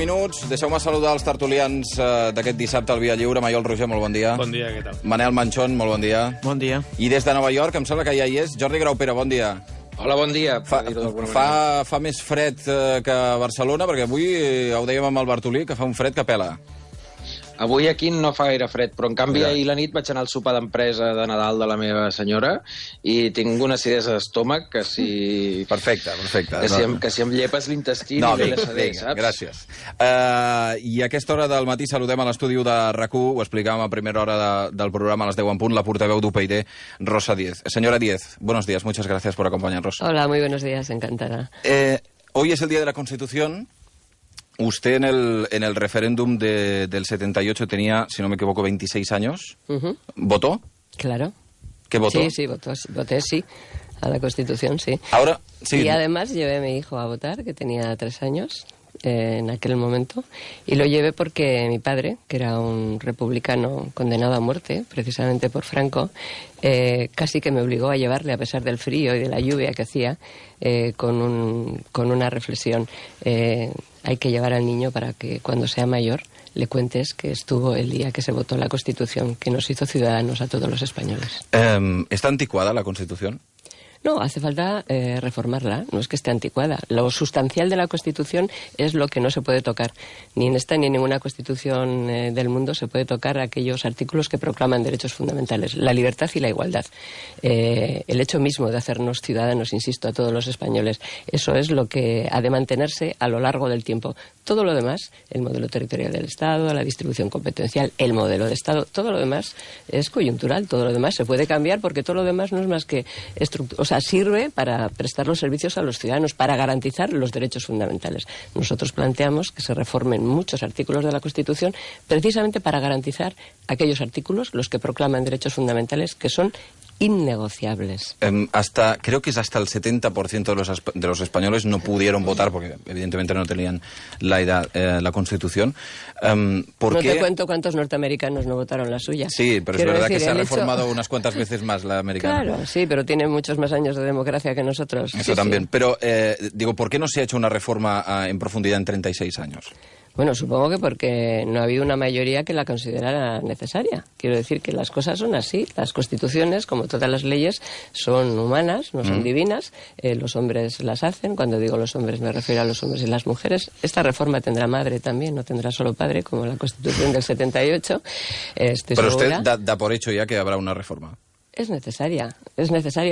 minuts. Deixeu-me saludar els tertulians d'aquest dissabte al Via Lliure. Maiol Roger, molt bon dia. Bon dia, què tal? Manel Manchón, molt bon dia. Bon dia. I des de Nova York, em sembla que ja hi és, Jordi Graupera, bon dia. Hola, bon dia. Fa més fred que a Barcelona, perquè avui, ho dèiem amb el Bartolí, que fa un fred que pela. Avui aquí no fa gaire fred, però en canvi ahir la nit vaig anar al sopar d'empresa de Nadal de la meva senyora i tinc una acidesa d'estómac que si... Perfecte. Que si em llepes l'intestí... No, vinga, gràcies. I a aquesta hora del matí saludem a l'estudi de RAC1, ho explicàvem a primera hora del programa a les 10 en punt, la portaveu d'UPyD, Rosa Díez. Señora Díez, buenos días, muchas gracias por acompañarnos. Hola, muy buenos días, encantada. Hoy es el Día de la Constitución. Usted en el referéndum del 78 tenía, si no me equivoco, 26 años. ¿Votó? Claro. ¿Qué votó? Sí, voté sí, a la Constitución, sí. Ahora, sí. Y además llevé a mi hijo a votar, que tenía 3 años en aquel momento, y lo llevé porque mi padre, que era un republicano condenado a muerte, precisamente por Franco, casi que me obligó a llevarle, a pesar del frío y de la lluvia que hacía, con una reflexión. Hay que llevar al niño para que cuando sea mayor le cuentes que estuvo el día que se votó la Constitución, que nos hizo ciudadanos a todos los españoles. ¿Está anticuada la Constitución? No, hace falta reformarla, no es que esté anticuada. Lo sustancial de la Constitución es lo que no se puede tocar. Ni en esta ni en ninguna Constitución del mundo se puede tocar aquellos artículos que proclaman derechos fundamentales, la libertad y la igualdad. El hecho mismo de hacernos ciudadanos, insisto, a todos los españoles, eso es lo que ha de mantenerse a lo largo del tiempo. Todo lo demás, el modelo territorial del Estado, la distribución competencial, el modelo de Estado, todo lo demás es coyuntural, todo lo demás se puede cambiar porque todo lo demás no es más que sirve para prestar los servicios a los ciudadanos, para garantizar los derechos fundamentales. Nosotros planteamos que se reformen muchos artículos de la Constitución precisamente para garantizar aquellos artículos, los que proclaman derechos fundamentales, que son innegociables. Creo que es hasta el 70% de los españoles no pudieron votar porque evidentemente no tenían la edad, la Constitución. No te cuento cuántos norteamericanos no votaron la suya. Sí, pero es verdad que se ha reformado unas cuantas veces más la americana. Claro, sí, pero tiene muchos más años de democracia que nosotros. Eso también. Sí. Pero, digo, ¿por qué no se ha hecho una reforma en profundidad en 36 años? Bueno, supongo que porque no ha habido una mayoría que la considerara necesaria. Quiero decir que las cosas son así. Las constituciones, como todas las leyes, son humanas, no son divinas. Los hombres las hacen. Cuando digo los hombres me refiero a los hombres y las mujeres. Esta reforma tendrá madre también, no tendrá solo padre, como la Constitución del 78. Pero usted da por hecho ya que habrá una reforma. Es necesaria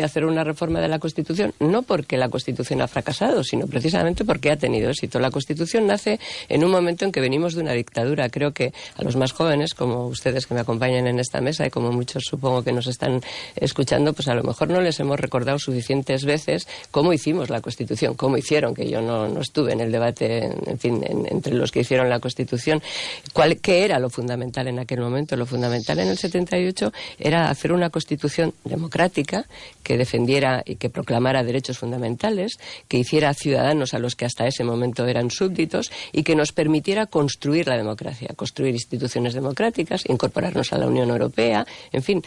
hacer una reforma de la Constitución, no porque la Constitución ha fracasado, sino precisamente porque ha tenido éxito. La Constitución nace en un momento en que venimos de una dictadura. Creo que a los más jóvenes, como ustedes que me acompañan en esta mesa y como muchos supongo que nos están escuchando, pues a lo mejor no les hemos recordado suficientes veces cómo hicimos la Constitución, cómo hicieron, que yo no estuve en el debate, en fin, entre los que hicieron la Constitución. ¿Qué era lo fundamental en aquel momento? Lo fundamental en el 78 era hacer una Constitución democrática que defendiera y que proclamara derechos fundamentales, que hiciera ciudadanos a los que hasta ese momento eran súbditos y que nos permitiera construir la democracia, construir instituciones democráticas, incorporarnos a la Unión Europea, en fin,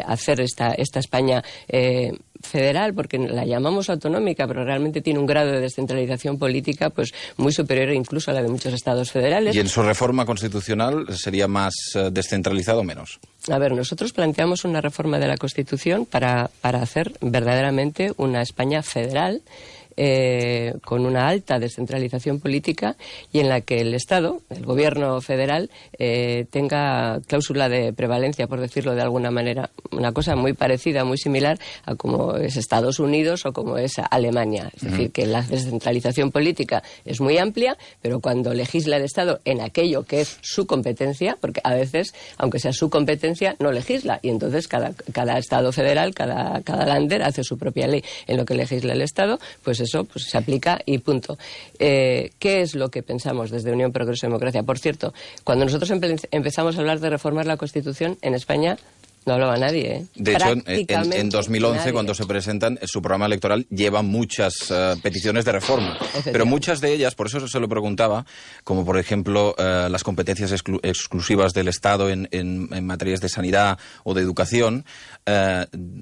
hacer esta España federal, porque la llamamos autonómica, pero realmente tiene un grado de descentralización política pues muy superior incluso a la de muchos estados federales. ¿Y en su reforma constitucional sería más descentralizado o menos? A ver, nosotros planteamos una reforma de la Constitución para hacer verdaderamente una España federal, con una alta descentralización política y en la que el Estado, el gobierno federal, tenga cláusula de prevalencia, por decirlo de alguna manera, una cosa muy parecida, muy similar a como es Estados Unidos o como es Alemania. Es decir, que la descentralización política es muy amplia, pero cuando legisla el Estado en aquello que es su competencia, porque a veces, aunque sea su competencia, no legisla, y entonces cada Estado federal, cada lander hace su propia ley en lo que legisla el Estado, pues eso pues se aplica y punto. ¿Qué es lo que pensamos desde Unión Progreso y Democracia? Por cierto, cuando nosotros empezamos a hablar de reformar la Constitución, en España No hablaba nadie, ¿eh? De hecho, en 2011, nadie. Cuando se presentan, su programa electoral lleva muchas peticiones de reforma. Pero muchas de ellas, por eso se lo preguntaba, como por ejemplo las competencias exclusivas del Estado en materias de sanidad o de educación,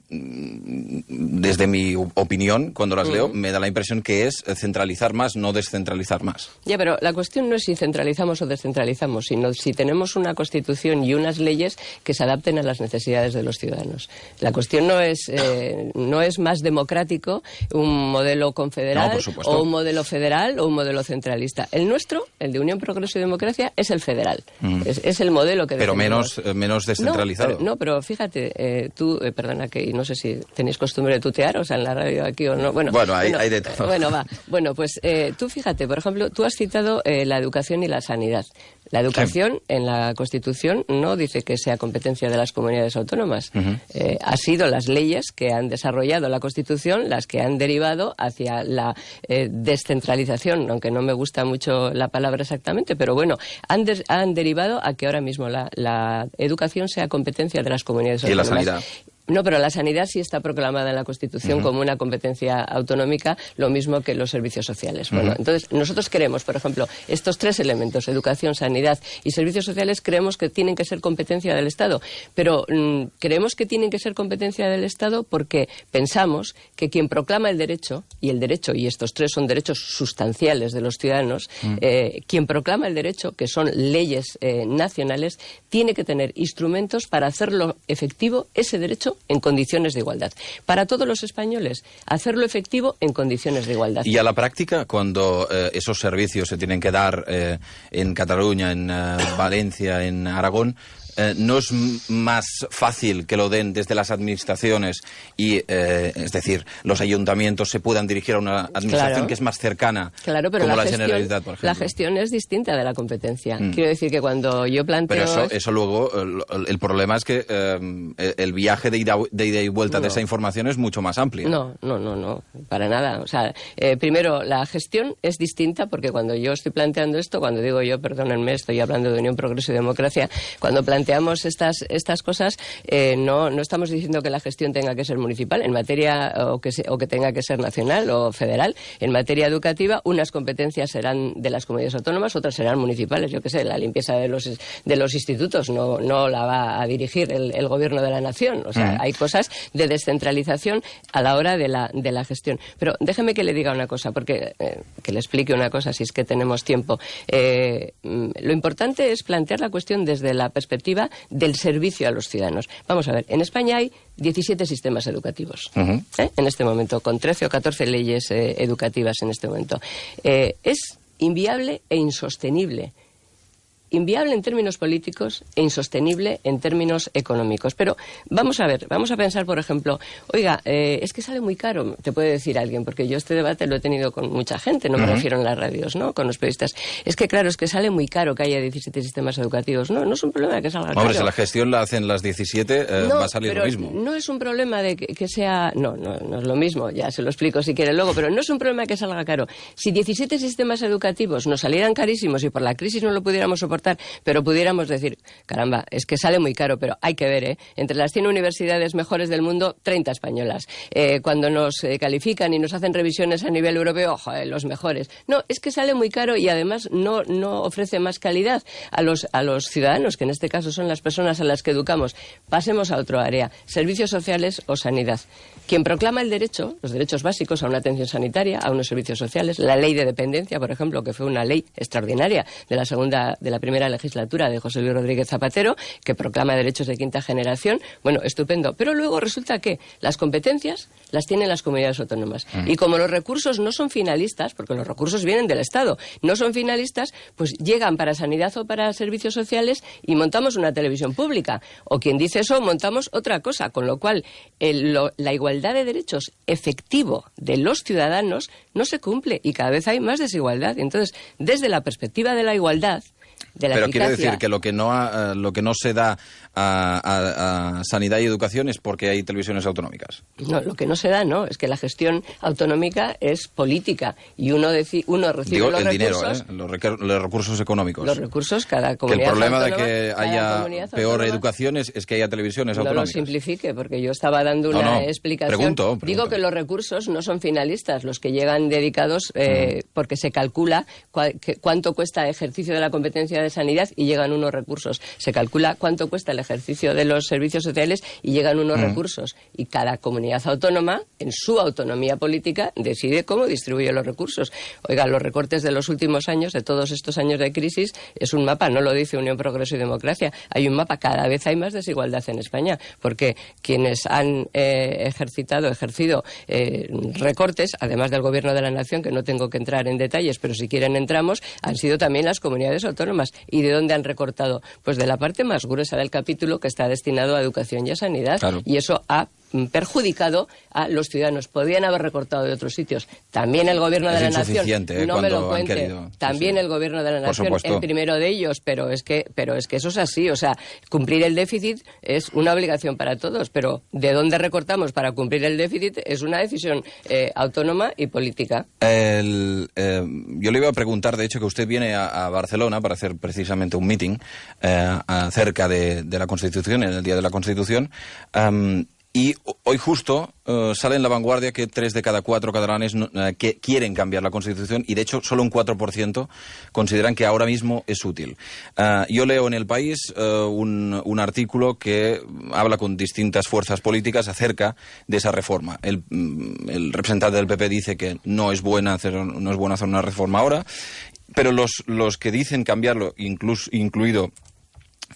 desde mi opinión, cuando las leo, me da la impresión que es centralizar más, no descentralizar más. Ya, pero la cuestión no es si centralizamos o descentralizamos, sino si tenemos una Constitución y unas leyes que se adapten a las necesidades de los ciudadanos. La cuestión no es más democrático un modelo confederal o un modelo federal o un modelo centralista. El nuestro, el de Unión, Progreso y Democracia, es el federal. Es el modelo que defendemos. Pero menos descentralizado. Pero fíjate, tú, perdona, que no sé si tenéis costumbre de tutear, o sea, en la radio aquí o no. Bueno, hay de todo. Bueno, pues tú fíjate, por ejemplo, tú has citado la educación y la sanidad. La educación en la Constitución no dice que sea competencia de las comunidades autónomas. Ha sido las leyes que han desarrollado la Constitución las que han derivado hacia la descentralización, aunque no me gusta mucho la palabra exactamente, pero bueno, han derivado a que ahora mismo la educación sea competencia de las comunidades autónomas. Y la sanidad. No, pero la sanidad sí está proclamada en la Constitución como una competencia autonómica, lo mismo que los servicios sociales. Bueno, entonces nosotros queremos, por ejemplo, estos tres elementos, educación, sanidad y servicios sociales, creemos que tienen que ser competencia del Estado. Pero creemos que tienen que ser competencia del Estado porque pensamos que quien proclama el derecho, y estos tres son derechos sustanciales de los ciudadanos, quien proclama el derecho, que son leyes nacionales, tiene que tener instrumentos para hacerlo efectivo ese derecho en condiciones de igualdad. Para todos los españoles, hacerlo efectivo en condiciones de igualdad. Y a la práctica, cuando esos servicios se tienen que dar en Cataluña, en Valencia, en Aragón, ¿no es más fácil que lo den desde las administraciones y, es decir, los ayuntamientos se puedan dirigir a una administración que es más cercana, pero como la Generalitat, por ejemplo? La gestión es distinta de la competencia. Quiero decir que cuando yo planteo... Pero eso luego, el problema es que el viaje de ida y vuelta de esa información es mucho más amplio. No, para nada. O sea, primero, la gestión es distinta porque cuando yo estoy planteando esto, cuando digo yo, perdónenme, estoy hablando de Unión, Progreso y Democracia, cuando planteamos estas cosas, no estamos diciendo que la gestión tenga que ser municipal en materia o que tenga que ser nacional o federal. En materia educativa, unas competencias serán de las comunidades autónomas, otras serán municipales. Yo qué sé, la limpieza de los institutos no la va a dirigir el gobierno de la nación. O sea, hay cosas de descentralización a la hora de la gestión. Pero déjeme que le diga una cosa, porque que le explique una cosa, si es que tenemos tiempo. Lo importante es plantear la cuestión desde la perspectiva del servicio a los ciudadanos. Vamos a ver, en España hay 17 sistemas educativos, en este momento, con 13 o 14 leyes educativas en este momento. Es inviable e insostenible. Inviable en términos políticos e insostenible en términos económicos. Pero vamos a pensar, por ejemplo, oiga, es que sale muy caro, te puede decir alguien, porque yo este debate lo he tenido con mucha gente, no me refiero en las radios, ¿no? Con los periodistas. Es que claro, es que sale muy caro que haya 17 sistemas educativos. No es un problema que salga caro. Hombre, si la gestión la hacen las 17, va a salir lo mismo. No es un problema de que sea... No es lo mismo, ya se lo explico si quiere luego, pero no es un problema que salga caro. Si 17 sistemas educativos nos salieran carísimos y por la crisis no lo pudiéramos soportar, pero pudiéramos decir, caramba, es que sale muy caro, pero hay que ver, entre las 100 universidades mejores del mundo, 30 españolas. Cuando nos califican y nos hacen revisiones a nivel europeo, los mejores. No, es que sale muy caro y además no ofrece más calidad a los ciudadanos, que en este caso son las personas a las que educamos. Pasemos a otro área, servicios sociales o sanidad. Quien proclama el derecho, los derechos básicos a una atención sanitaria, a unos servicios sociales, la ley de dependencia, por ejemplo, que fue una ley extraordinaria de la primera legislatura de José Luis Rodríguez Zapatero, que proclama derechos de quinta generación, bueno, estupendo. Pero luego resulta que las competencias las tienen las comunidades autónomas. Y como los recursos no son finalistas, porque los recursos vienen del Estado, no son finalistas, pues llegan para sanidad o para servicios sociales y montamos una televisión pública. O quien dice eso, montamos otra cosa. Con lo cual, la igualdad de derechos efectivo de los ciudadanos no se cumple y cada vez hay más desigualdad. Entonces, desde la perspectiva de la igualdad, de la Pero eficacia. quiere decir que lo que no se da a sanidad y educación es porque hay televisiones autonómicas. No, lo que no se da, no, es que la gestión autonómica es política y uno recibe los el recursos... dinero, los recursos económicos. Los recursos, cada Que el comunidad problema de autónoma, que cada haya comunidad peor autónoma, educación es que haya televisiones no lo autonómicas. simplifique, porque yo estaba dando una explicación. Pregunto. Digo que los recursos no son finalistas, los que llegan dedicados porque se calcula cuánto cuesta el ejercicio de la competencia de sanidad y llegan unos recursos. Se calcula cuánto cuesta el ejercicio de los servicios sociales y llegan unos recursos. Y cada comunidad autónoma, en su autonomía política, decide cómo distribuye los recursos. Oiga, los recortes de los últimos años, de todos estos años de crisis, es un mapa, no lo dice Unión, Progreso y Democracia. Hay un mapa, cada vez hay más desigualdad en España, porque quienes han ejercido recortes, además del Gobierno de la Nación, que no tengo que entrar en detalles, pero si quieren entramos, han sido también las comunidades autónomas. ¿Y de dónde han recortado? Pues de la parte más gruesa del capítulo, que está destinado a educación y a sanidad. Claro. Y eso ha perjudicado a los ciudadanos. Podían haber recortado de otros sitios. También el Gobierno de la Nación, no me lo cuente, también el Gobierno de la Nación, el primero de ellos, pero es que eso es así. O sea, cumplir el déficit es una obligación para todos, pero de dónde recortamos para cumplir el déficit es una decisión autónoma y política. Yo le iba a preguntar, de hecho, que usted viene a Barcelona para hacer precisamente un meeting acerca de la Constitución, en el Día de la Constitución. Y hoy justo sale en La Vanguardia que 3 de cada 4 catalanes que quieren cambiar la Constitución, y de hecho solo un 4% consideran que ahora mismo es útil. Yo leo en El País un artículo que habla con distintas fuerzas políticas acerca de esa reforma. El representante del PP dice que no es bueno hacer una reforma ahora, pero los que dicen cambiarlo, incluido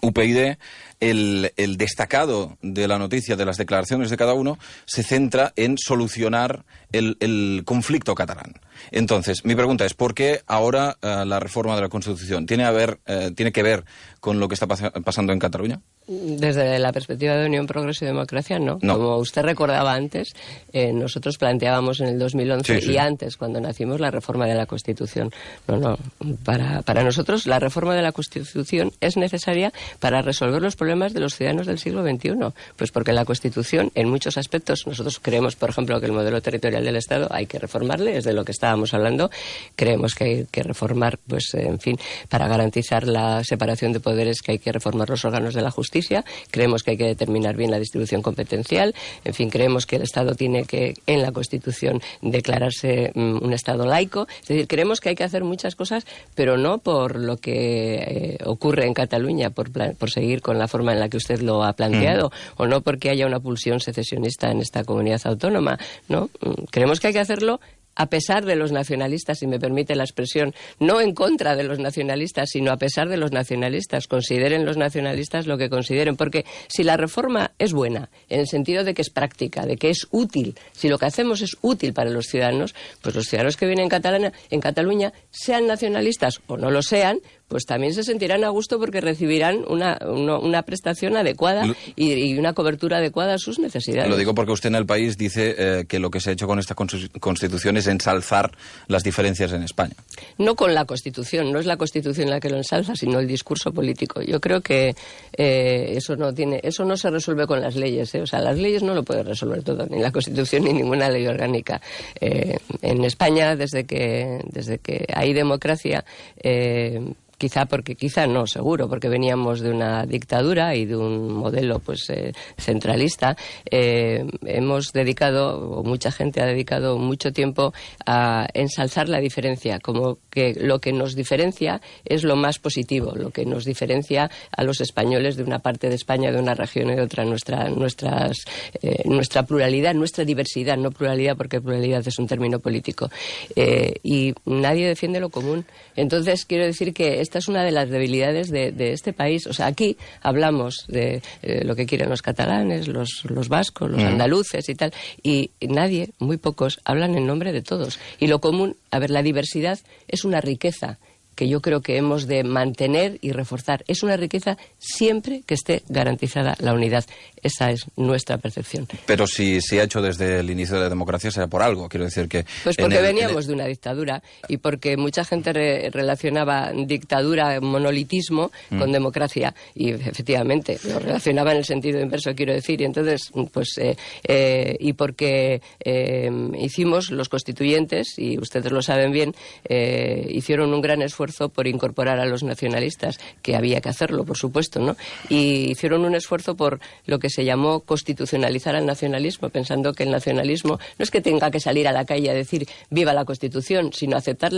UPyD, el destacado de la noticia, de las declaraciones de cada uno, se centra en solucionar el conflicto catalán. Entonces, mi pregunta es, ¿por qué ahora la reforma de la Constitución tiene que ver con lo que está pasando en Cataluña? Desde la perspectiva de Unión, Progreso y Democracia, no. Como usted recordaba antes, nosotros planteábamos en el 2011 y antes, cuando nacimos, la reforma de la Constitución. Para nosotros la reforma de la Constitución es necesaria para resolver los problemas de los ciudadanos del siglo XXI. Pues porque la Constitución, en muchos aspectos, nosotros creemos, por ejemplo, que el modelo territorial del Estado hay que reformarle, es de lo que estábamos hablando. Creemos que hay que reformar, pues, en fin, para garantizar la separación de poderes, que hay que reformar los órganos de la justicia. Creemos que hay que determinar bien la distribución competencial. En fin, creemos que el Estado tiene que, en la Constitución, declararse un Estado laico. Es decir, creemos que hay que hacer muchas cosas, pero no por lo que ocurre en Cataluña, por seguir con la forma en la que usted lo ha planteado, o no porque haya una pulsión secesionista en esta comunidad autónoma, ¿no? Creemos que hay que hacerlo a pesar de los nacionalistas, si me permite la expresión, no en contra de los nacionalistas, sino a pesar de los nacionalistas. Consideren los nacionalistas lo que consideren, porque si la reforma es buena, en el sentido de que es práctica, de que es útil, si lo que hacemos es útil para los ciudadanos, pues los ciudadanos que viven en Cataluña, sean nacionalistas o no lo sean, pues también se sentirán a gusto porque recibirán una prestación adecuada y una cobertura adecuada a sus necesidades. Lo digo porque usted en El País dice que lo que se ha hecho con esta Constitución es ensalzar las diferencias en España. No con la Constitución, no es la Constitución la que lo ensalza, sino el discurso político. Yo creo que eso no se resuelve con las leyes, ¿eh? O sea, las leyes no lo puede resolver todo, ni la Constitución ni ninguna ley orgánica. En España, desde que hay democracia, seguro, porque veníamos de una dictadura y de un modelo centralista. Hemos dedicado, o mucha gente ha dedicado mucho tiempo a ensalzar la diferencia, como que lo que nos diferencia es lo más positivo, lo que nos diferencia a los españoles de una parte de España, de una región y de otra, nuestra pluralidad, nuestra diversidad, no pluralidad porque pluralidad es un término político. Y nadie defiende lo común. Entonces, quiero decir que esta es una de las debilidades de este país. O sea, aquí hablamos de lo que quieren los catalanes, los vascos, los andaluces y tal, y nadie, muy pocos, hablan en nombre de todos. Y lo común, la diversidad es una riqueza. que yo creo que hemos de mantener y reforzar. Es una riqueza siempre que esté garantizada la unidad. Esa es nuestra percepción. Pero si se ha hecho desde el inicio de la democracia, será por algo. Quiero decir que... Pues porque veníamos de una dictadura y porque mucha gente relacionaba dictadura, monolitismo con democracia. Y efectivamente, lo relacionaba en el sentido inverso, quiero decir. Y entonces, pues, y porque hicimos los constituyentes, y ustedes lo saben bien, hicieron un gran esfuerzo por incorporar a los nacionalistas, que había que hacerlo, por supuesto, ¿no? Y hicieron un esfuerzo por lo que se llamó constitucionalizar al nacionalismo, pensando que el nacionalismo no es que tenga que salir a la calle a decir viva la Constitución, sino aceptar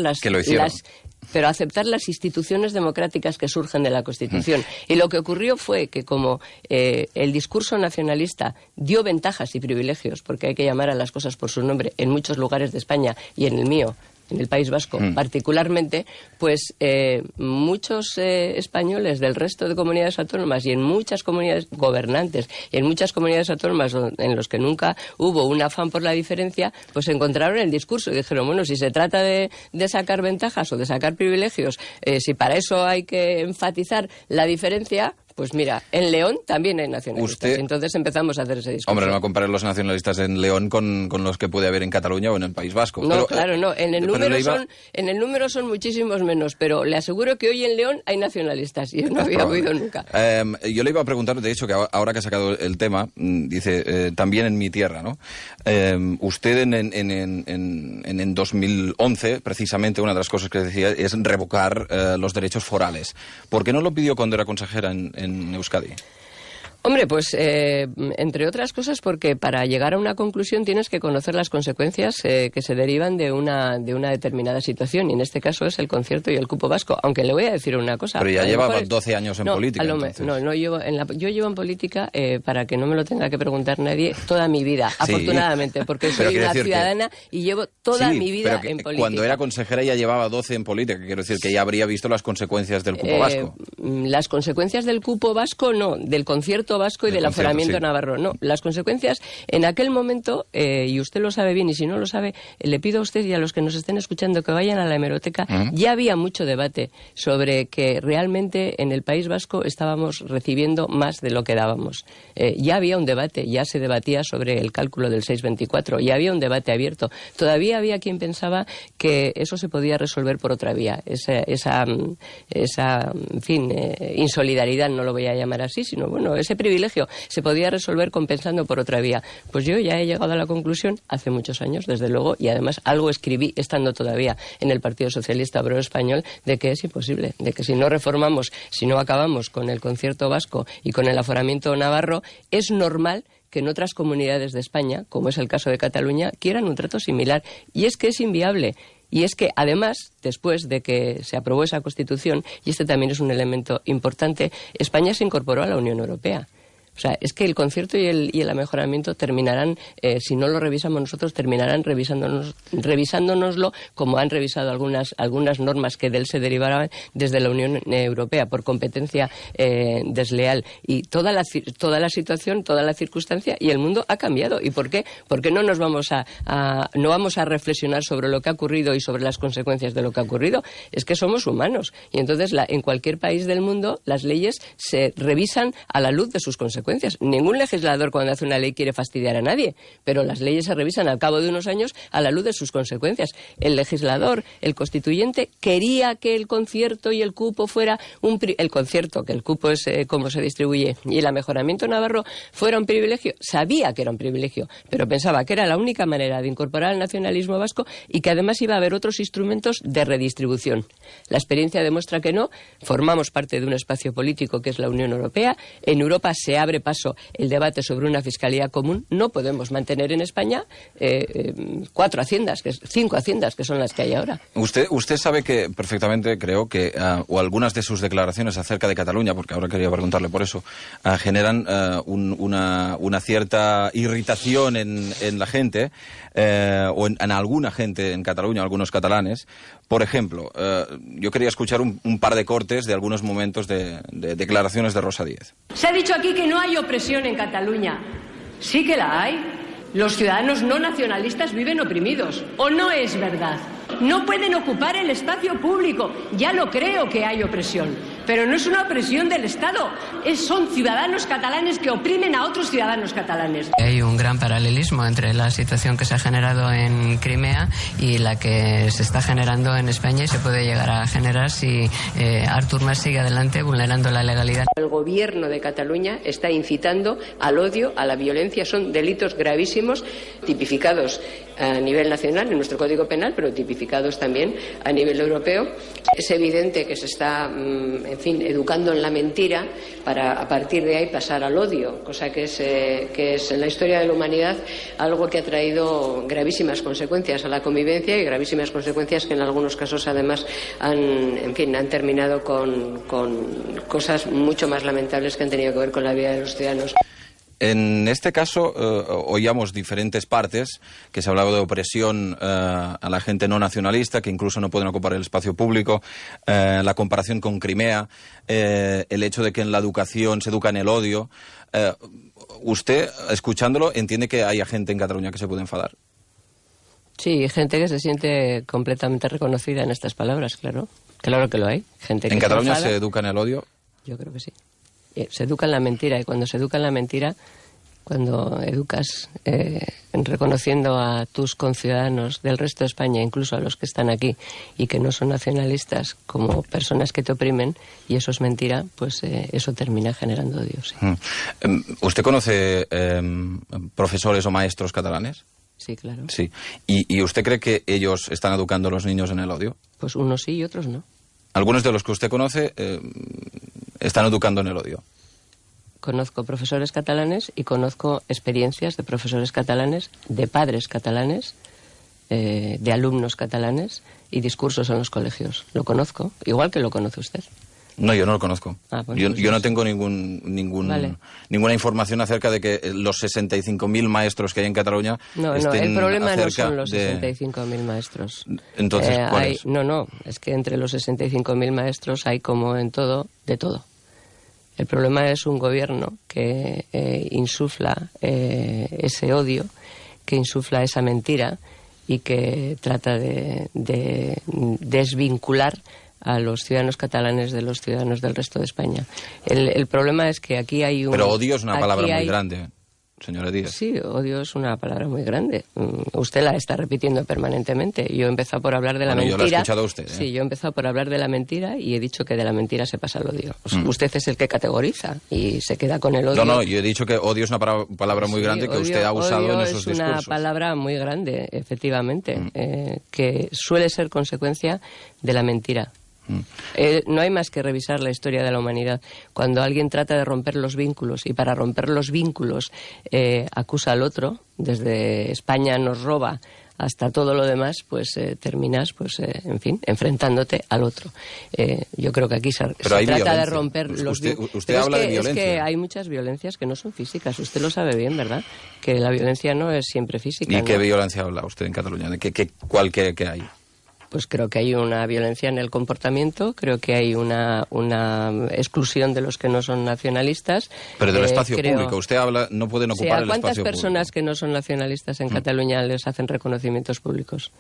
pero aceptar las instituciones democráticas que surgen de la Constitución. Y lo que ocurrió fue que como el discurso nacionalista dio ventajas y privilegios, porque hay que llamar a las cosas por su nombre, en muchos lugares de España y en el mío, en el País Vasco particularmente, pues muchos españoles del resto de comunidades autónomas y en muchas comunidades gobernantes y en muchas comunidades autónomas en los que nunca hubo un afán por la diferencia, pues encontraron el discurso y dijeron, bueno, si se trata de sacar ventajas o de sacar privilegios, si para eso hay que enfatizar la diferencia... Pues mira, en León también hay nacionalistas. Entonces empezamos a hacer ese discurso. Hombre, no va a comparar los nacionalistas en León con los que puede haber en Cataluña o en el País Vasco. No, pero, claro, no. En el número son muchísimos menos, pero le aseguro que hoy en León hay nacionalistas y no había oído nunca. Yo le iba a preguntar, de hecho, que ahora que ha sacado el tema, dice, también en mi tierra, ¿no? Usted en 2011, precisamente, una de las cosas que decía es revocar los derechos forales. ¿Por qué no lo pidió cuando era consejera en Euskadi? Hombre, pues entre otras cosas porque para llegar a una conclusión tienes que conocer las consecuencias que se derivan de una determinada situación, y en este caso es el concierto y el cupo vasco, aunque le voy a decir una cosa. Pero ya llevaba 12 años en política. Yo llevo en política, para que no me lo tenga que preguntar nadie, toda mi vida, afortunadamente, porque soy una ciudadana y llevo toda mi vida en política. Cuando era consejera ya llevaba 12 en política, quiero decir que ya habría visto las consecuencias del cupo vasco. Las consecuencias del cupo vasco no, del concierto vasco y del aforamiento navarro. No, las consecuencias en aquel momento, y usted lo sabe bien, y si no lo sabe, le pido a usted y a los que nos estén escuchando que vayan a la hemeroteca. Ya había mucho debate sobre que realmente en el País Vasco estábamos recibiendo más de lo que dábamos. Ya había un debate, ya se debatía sobre el cálculo del 6,24, ya había un debate abierto. Todavía había quien pensaba que eso se podía resolver por otra vía. Esa en fin, insolidaridad, no lo voy a llamar así, sino, bueno, ese privilegio se podía resolver compensando por otra vía. Pues yo ya he llegado a la conclusión hace muchos años, desde luego, y además algo escribí estando todavía en el Partido Socialista Obrero Español, de que es imposible, de que si no reformamos, si no acabamos con el concierto vasco y con el aforamiento navarro, es normal que en otras comunidades de España, como es el caso de Cataluña, quieran un trato similar. Y es que es inviable. Y es que, además, después de que se aprobó esa Constitución, y este también es un elemento importante, España se incorporó a la Unión Europea. O sea, es que el concierto y el amejoramiento terminarán, si no lo revisamos nosotros, terminarán revisándonoslo como han revisado algunas normas que de él se derivaban desde la Unión Europea por competencia desleal. Y toda la situación, toda la circunstancia y el mundo ha cambiado. ¿Y por qué? Porque no nos vamos no vamos a reflexionar sobre lo que ha ocurrido y sobre las consecuencias de lo que ha ocurrido. Es que somos humanos. Y entonces en cualquier país del mundo las leyes se revisan a la luz de sus consecuencias. Ningún legislador cuando hace una ley quiere fastidiar a nadie, pero las leyes se revisan al cabo de unos años a la luz de sus consecuencias. El legislador, el constituyente, quería que el concierto y el cupo fuera el concierto, que el cupo es cómo se distribuye, y el amejoramiento navarro fuera un privilegio. Sabía que era un privilegio, pero pensaba que era la única manera de incorporar al nacionalismo vasco y que además iba a haber otros instrumentos de redistribución. La experiencia demuestra que no. Formamos parte de un espacio político que es la Unión Europea. En Europa se abre paso el debate sobre una fiscalía común. No podemos mantener en España 5 haciendas, que son las que hay ahora. Usted sabe que perfectamente, creo que, o algunas de sus declaraciones acerca de Cataluña, porque ahora quería preguntarle por eso, generan una cierta irritación en la gente, o en alguna gente en Cataluña, algunos catalanes. Por ejemplo, yo quería escuchar un par de cortes de algunos momentos de declaraciones de Rosa Díez. Se ha dicho aquí que no hay opresión en Cataluña. Sí que la hay. Los ciudadanos no nacionalistas viven oprimidos. ¿O no es verdad? No pueden ocupar el espacio público. Ya lo creo que hay opresión, pero no es una opresión del Estado. Son ciudadanos catalanes que oprimen a otros ciudadanos catalanes. Hay un gran paralelismo entre la situación que se ha generado en Crimea y la que se está generando en España y se puede llegar a generar si Artur Mas sigue adelante vulnerando la legalidad. El gobierno de Cataluña está incitando al odio, a la violencia. Son delitos gravísimos, tipificados a nivel nacional en nuestro Código Penal, pero tipificados también a nivel europeo. Es evidente que se está, en fin, educando en la mentira para a partir de ahí pasar al odio, cosa que es en la historia de la humanidad algo que ha traído gravísimas consecuencias a la convivencia y gravísimas consecuencias que en algunos casos además han terminado con cosas mucho más lamentables que han tenido que ver con la vida de los ciudadanos. En este caso, oíamos diferentes partes, que se hablaba de opresión a la gente no nacionalista, que incluso no pueden ocupar el espacio público, la comparación con Crimea, el hecho de que en la educación se educa en el odio. Usted, escuchándolo, entiende que hay gente en Cataluña que se puede enfadar. Sí, gente que se siente completamente reconocida en estas palabras, claro. Claro que lo hay. Gente que ¿En Cataluña se educa en el odio? Yo creo que sí. Se educa en la mentira, y cuando se educa en la mentira, cuando educas reconociendo a tus conciudadanos del resto de España, incluso a los que están aquí y que no son nacionalistas, como personas que te oprimen, y eso es mentira, pues eso termina generando odio. Sí. ¿Usted conoce profesores o maestros catalanes? Sí, claro. Sí. ¿Y usted cree que ellos están educando a los niños en el odio? Pues unos sí y otros no. Algunos de los que usted conoce están educando en el odio. Conozco profesores catalanes y conozco experiencias de profesores catalanes, de padres catalanes, de alumnos catalanes y discursos en los colegios. Lo conozco, igual que lo conoce usted. No, yo no lo conozco. Bueno, yo no tengo ninguna información acerca de que los 65.000 maestros que hay en Cataluña estén el problema no acerca son los 65.000 maestros. Entonces, ¿cuál es? No, es que entre los 65.000 maestros hay, como en todo, de todo. El problema es un gobierno que insufla ese odio, que insufla esa mentira y que trata de desvincular a los ciudadanos catalanes de los ciudadanos del resto de España. El problema es que aquí hay un... Pero odio es una palabra muy grande, señora Díaz. Sí, odio es una palabra muy grande. Usted la está repitiendo permanentemente. Yo he empezado por hablar de la mentira. Yo la he escuchado a usted. Sí, yo he empezado por hablar de la mentira y he dicho que de la mentira se pasa el odio. Usted es el que categoriza y se queda con el odio. No, yo he dicho que odio es una palabra muy grande que usted ha usado en esos discursos. Es una palabra muy grande, efectivamente, que suele ser consecuencia de la mentira. No hay más que revisar la historia de la humanidad. Cuando alguien trata de romper los vínculos y para romper los vínculos acusa al otro, desde España nos roba hasta todo lo demás, pues terminas, en fin, enfrentándote al otro. Yo creo que aquí se trata de romper los vínculos. Usted habla de violencia. Es que hay muchas violencias que no son físicas. Usted lo sabe bien, ¿verdad? Que la violencia no es siempre física. ¿Y qué violencia habla usted en Cataluña? ¿Cuál que hay? Pues creo que hay una violencia en el comportamiento, creo que hay una exclusión de los que no son nacionalistas. Pero del espacio público, usted habla, no pueden ocupar el espacio público. ¿Cuántas personas que no son nacionalistas en Cataluña les hacen reconocimientos públicos?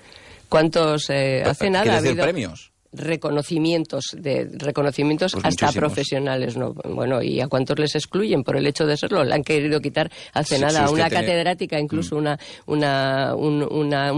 ¿Cuántos hace nada? ¿Quiere decir premios? Reconocimientos pues hasta muchísimos. Profesionales, ¿no? Bueno, ¿y a cuántos les excluyen por el hecho de serlo? Le han querido quitar hace nada a una catedrática, incluso un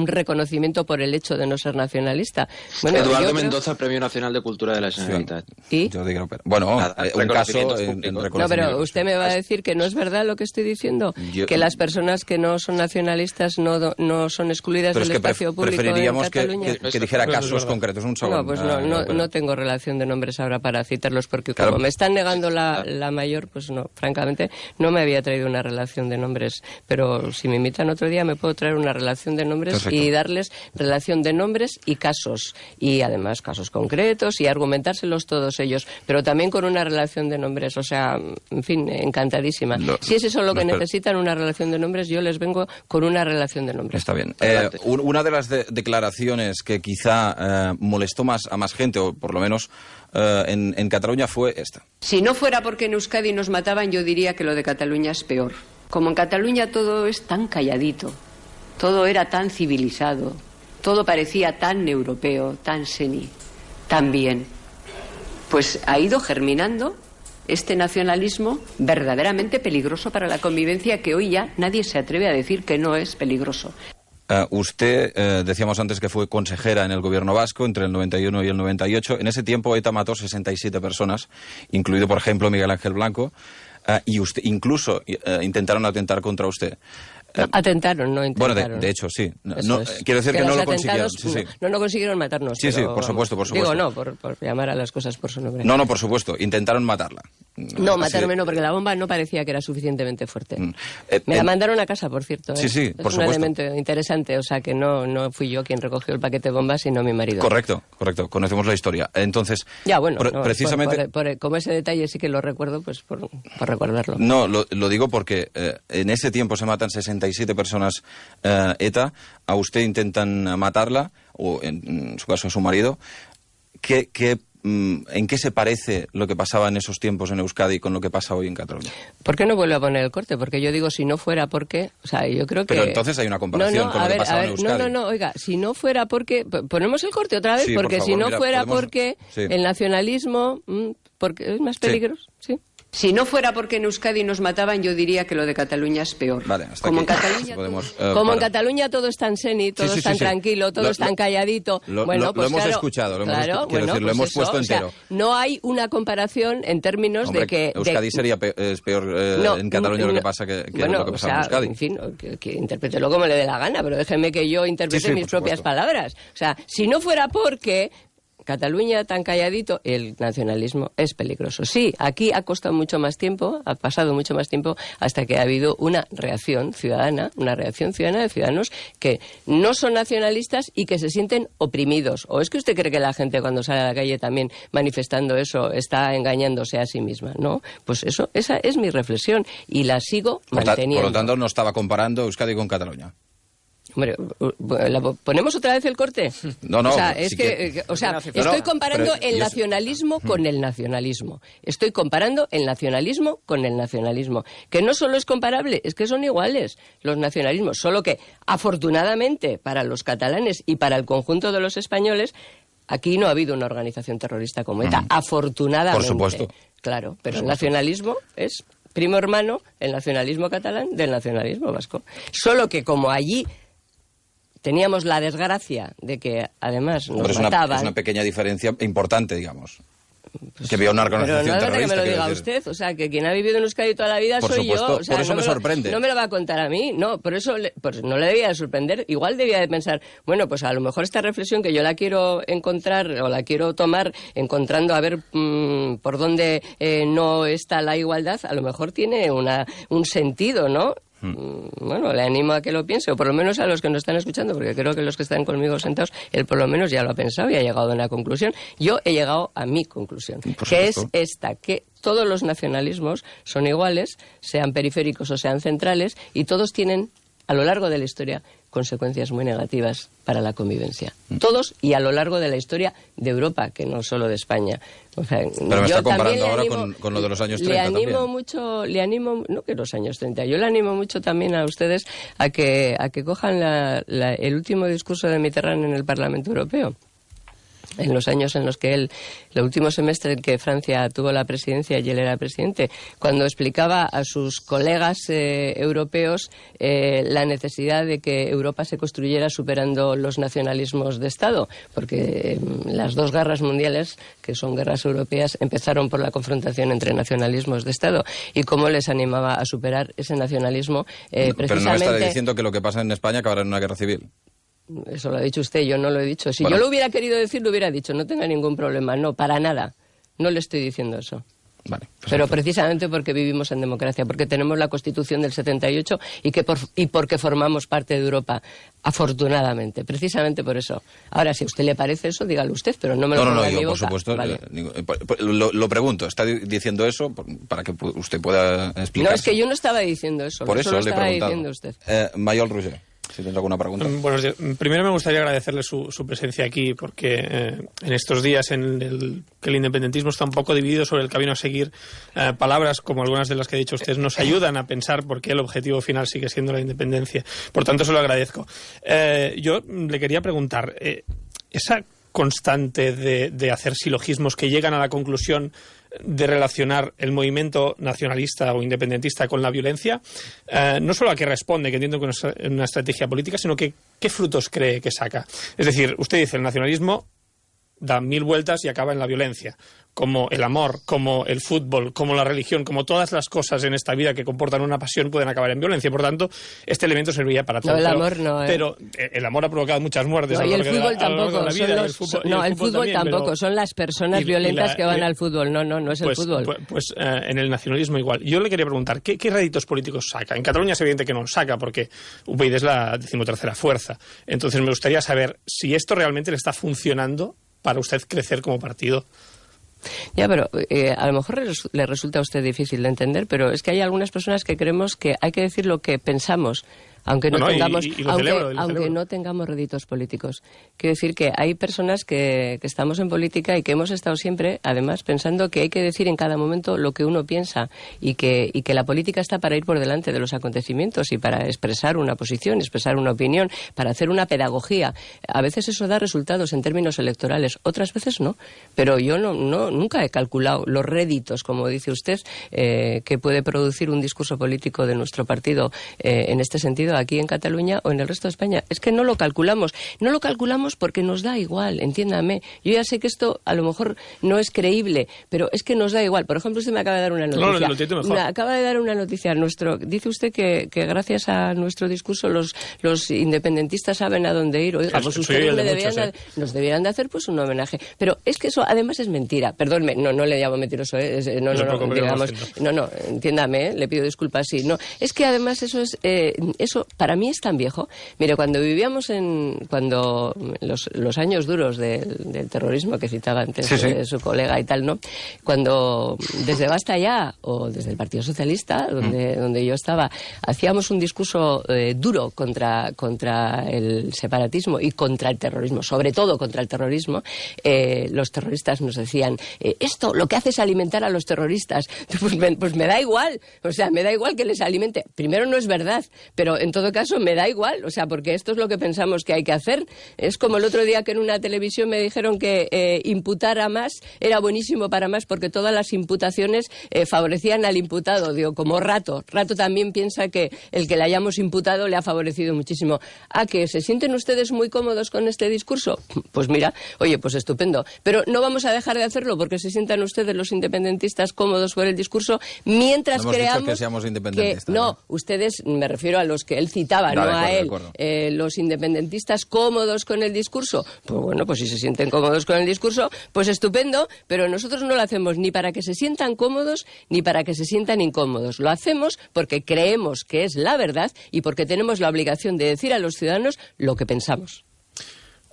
reconocimiento por el hecho de no ser nacionalista. Bueno, Eduardo Mendoza, Premio Nacional de Cultura de la Generalitat. ¿Y? Yo digo, bueno, un caso en No, pero usted me va a decir que no es verdad lo que estoy diciendo, que las personas que no son nacionalistas no son excluidas del espacio público en Cataluña. Que dijera casos concretos, un segundo. No, pues no tengo relación de nombres ahora para citarlos, porque como me están negando la mayor, pues no, francamente, no me había traído una relación de nombres, pero si me invitan otro día me puedo traer una relación de nombres. Perfecto. Y darles relación de nombres y casos, y además casos concretos, y argumentárselos todos ellos, pero también con una relación de nombres, o sea, en fin, encantadísima. Si es eso lo que necesitan, una relación de nombres, yo les vengo con una relación de nombres. Está bien. Una de las declaraciones que quizá molestó a más gente, o por lo menos en Cataluña, fue esta. Si no fuera porque en Euskadi nos mataban, yo diría que lo de Cataluña es peor. Como en Cataluña todo es tan calladito, todo era tan civilizado, todo parecía tan europeo, tan seni, tan bien. Pues ha ido germinando este nacionalismo verdaderamente peligroso para la convivencia, que hoy ya nadie se atreve a decir que no es peligroso. Usted, decíamos antes que fue consejera en el gobierno vasco entre el 91 y el 98. En ese tiempo ETA mató 67 personas, incluido, por ejemplo, Miguel Ángel Blanco, y usted incluso intentaron atentar contra usted. Atentaron, no intentaron. Bueno, de hecho, sí. Quiero decir que no lo consiguieron. Sí. No consiguieron matarnos. Sí, pero, sí, por supuesto, por supuesto. Digo, no, por llamar a las cosas por su nombre. No, por supuesto. Intentaron matarla. No, matarme no, porque la bomba no parecía que era suficientemente fuerte. Me la mandaron a casa, por cierto. Sí, sí, por supuesto. Es un elemento interesante, o sea, que no fui yo quien recogió el paquete de bombas, sino mi marido. Correcto. Conocemos la historia. Entonces, ya, bueno, precisamente... como ese detalle sí que lo recuerdo, pues por recordarlo. No, lo digo porque en ese tiempo se matan 67 personas ETA, a usted intentan matarla, o en su caso a su marido. ¿En qué se parece lo que pasaba en esos tiempos en Euskadi con lo que pasa hoy en Cataluña? ¿Por qué no vuelve a poner el corte? Porque yo digo, si no fuera porque... O sea, yo creo que... Pero entonces hay una comparación con lo que pasaba en Euskadi. No, oiga, si no fuera porque... Ponemos el corte otra vez, sí, porque por favor, si no fuera porque sí. El nacionalismo... porque es más peligroso, sí. Si no fuera porque en Euskadi nos mataban, yo diría que lo de Cataluña es peor. Vale, hasta como aquí. En Cataluña, en Cataluña todo es tan seni, todo es tan tranquilo, todo es tan calladito. Bueno, pues lo hemos escuchado, lo hemos puesto entero. O sea, no hay una comparación en términos de que... Euskadi sería peor en Cataluña lo que pasa que lo que pasa en Euskadi. En fin, que interprételo como le dé la gana, pero déjeme que yo interprete mis propias palabras. O sea, si no fuera porque... Cataluña tan calladito, el nacionalismo es peligroso. Sí, aquí ha costado mucho más tiempo, ha pasado mucho más tiempo hasta que ha habido una reacción ciudadana de ciudadanos que no son nacionalistas y que se sienten oprimidos. ¿O es que usted cree que la gente cuando sale a la calle también manifestando eso está engañándose a sí misma? No, pues esa es mi reflexión y la sigo manteniendo. Por lo tanto, no estaba comparando Euskadi con Cataluña. Hombre, ¿ponemos otra vez el corte? No. O sea, estoy comparando el nacionalismo con el nacionalismo. Estoy comparando el nacionalismo con el nacionalismo. Que no solo es comparable, es que son iguales los nacionalismos. Solo que, afortunadamente, para los catalanes y para el conjunto de los españoles, aquí no ha habido una organización terrorista como ETA. Afortunadamente. Por supuesto. Claro, pero el nacionalismo es primo hermano, el nacionalismo catalán, del nacionalismo vasco. Solo que como allí... teníamos la desgracia de que, además, nos mataban... Es una pequeña diferencia importante, digamos. Pues, que había una organización terrorista. Pero no es que me lo diga usted. O sea, que quien ha vivido en Euskadi toda la vida soy yo. O sea, por eso me sorprende. No me lo va a contar a mí. No, por eso pues no le debía de sorprender. Igual debía de pensar, bueno, pues a lo mejor esta reflexión que yo la quiero encontrar o la quiero tomar encontrando a ver por dónde no está la igualdad, a lo mejor tiene un sentido, ¿no? Bueno, le animo a que lo piense, o por lo menos a los que nos están escuchando, porque creo que los que están conmigo sentados, él por lo menos ya lo ha pensado y ha llegado a una conclusión. Yo he llegado a mi conclusión, que es esta, que todos los nacionalismos son iguales, sean periféricos o sean centrales, y todos tienen, a lo largo de la historia, consecuencias muy negativas para la convivencia. Todos, y a lo largo de la historia de Europa, que no solo de España. O sea, pero me está comparando ahora con lo de los años 30 le animo, no que los años 30, yo le animo mucho también a ustedes a que cojan el último discurso de Mitterrand en el Parlamento Europeo. En los años en los que el último semestre en que Francia tuvo la presidencia y él era presidente, cuando explicaba a sus colegas europeos la necesidad de que Europa se construyera superando los nacionalismos de Estado, porque las dos guerras mundiales, que son guerras europeas, empezaron por la confrontación entre nacionalismos de Estado, y cómo les animaba a superar ese nacionalismo precisamente... Pero no me está diciendo que lo que pasa en España acabará en una guerra civil. Eso lo ha dicho usted, yo no lo he dicho. Si yo lo hubiera querido decir, lo hubiera dicho, no tenga ningún problema. No, para nada. No le estoy diciendo eso. Vale, pero precisamente porque vivimos en democracia, porque tenemos la Constitución del 78 y porque formamos parte de Europa, afortunadamente. Precisamente por eso. Ahora, si a usted le parece eso, dígalo usted, pero no me lo ponga en mi boca. Por supuesto, vale. Lo pregunto. ¿Está diciendo eso para que usted pueda explicar? No, es que yo no estaba diciendo eso. Por eso lo le he estaba preguntado. Diciendo usted. Mayol Roger. si tienes alguna pregunta. Buenos días. Primero me gustaría agradecerle su presencia aquí, porque en estos días en que el independentismo está un poco dividido sobre el camino a seguir, palabras como algunas de las que ha dicho usted nos ayudan a pensar por qué el objetivo final sigue siendo la independencia. Por tanto, se lo agradezco. Yo le quería preguntar, esa constante de hacer silogismos que llegan a la conclusión de relacionar el movimiento nacionalista o independentista con la violencia, no solo a qué responde, que entiendo que no es una estrategia política, sino que qué frutos cree que saca. Es decir, usted dice, el nacionalismo da 1000 vueltas y acaba en la violencia, como el amor, como el fútbol, como la religión, como todas las cosas en esta vida que comportan una pasión pueden acabar en violencia. Por tanto, este elemento serviría para todo. No, el amor no. Pero el amor ha provocado muchas muertes. No, y el fútbol tampoco. El fútbol tampoco. Son las personas violentas que van al fútbol. No es el fútbol. Pues en el nacionalismo igual. Yo le quería preguntar, ¿qué réditos políticos saca? En Cataluña es evidente que no saca, porque UPyD es la 13ª fuerza. Entonces me gustaría saber si esto realmente le está funcionando para usted crecer como partido. Ya, pero a lo mejor le resulta a usted difícil de entender, pero es que hay algunas personas que creemos que hay que decir lo que pensamos, aunque no tengamos, aunque no tengamos réditos políticos. Quiero decir que hay personas que estamos en política y que hemos estado siempre, además, pensando que hay que decir en cada momento lo que uno piensa y que la política está para ir por delante de los acontecimientos y para expresar una posición, expresar una opinión, para hacer una pedagogía. A veces eso da resultados en términos electorales, otras veces no. Pero yo nunca he calculado los réditos, como dice usted, que puede producir un discurso político de nuestro partido en este sentido, aquí en Cataluña o en el resto de España. Es que no lo calculamos. No lo calculamos porque nos da igual, entiéndame. Yo ya sé que esto a lo mejor no es creíble, pero es que nos da igual. Por ejemplo, usted me acaba de dar una noticia. Me acaba de dar una noticia. Dice usted que gracias a nuestro discurso los independentistas saben a dónde ir. Oiga, pues ustedes nos debieran de hacer pues un homenaje. Pero es que eso además es mentira. Perdónme, no le llamo mentiroso. No, entiéndame, le pido disculpas. Sí, no. Es que además eso para mí es tan viejo. Mire, cuando vivíamos los años duros del terrorismo que citaba antes su colega y tal, ¿no? Cuando desde Basta Ya o desde el Partido Socialista, donde yo estaba, hacíamos un discurso duro contra el separatismo y contra el terrorismo, sobre todo contra el terrorismo, los terroristas nos decían, esto lo que hace es alimentar a los terroristas. Pues me da igual, o sea, me da igual que les alimente. Primero, no es verdad, pero en todo caso me da igual, o sea, porque esto es lo que pensamos que hay que hacer. Es como el otro día que en una televisión me dijeron que imputar a Mas era buenísimo para Mas porque todas las imputaciones favorecían al imputado. Digo, como Rato también piensa que el que le hayamos imputado le ha favorecido muchísimo. ¿A que se sienten ustedes muy cómodos con este discurso? Pues mira, oye, pues estupendo. Pero no vamos a dejar de hacerlo porque se sientan ustedes los independentistas cómodos con el discurso mientras no creamos dicho que seamos independentistas. No, ustedes, me refiero a los que él citaba, no a él. Los independentistas cómodos con el discurso. Pues bueno, pues si se sienten cómodos con el discurso, pues estupendo, pero nosotros no lo hacemos ni para que se sientan cómodos ni para que se sientan incómodos. Lo hacemos porque creemos que es la verdad y porque tenemos la obligación de decir a los ciudadanos lo que pensamos.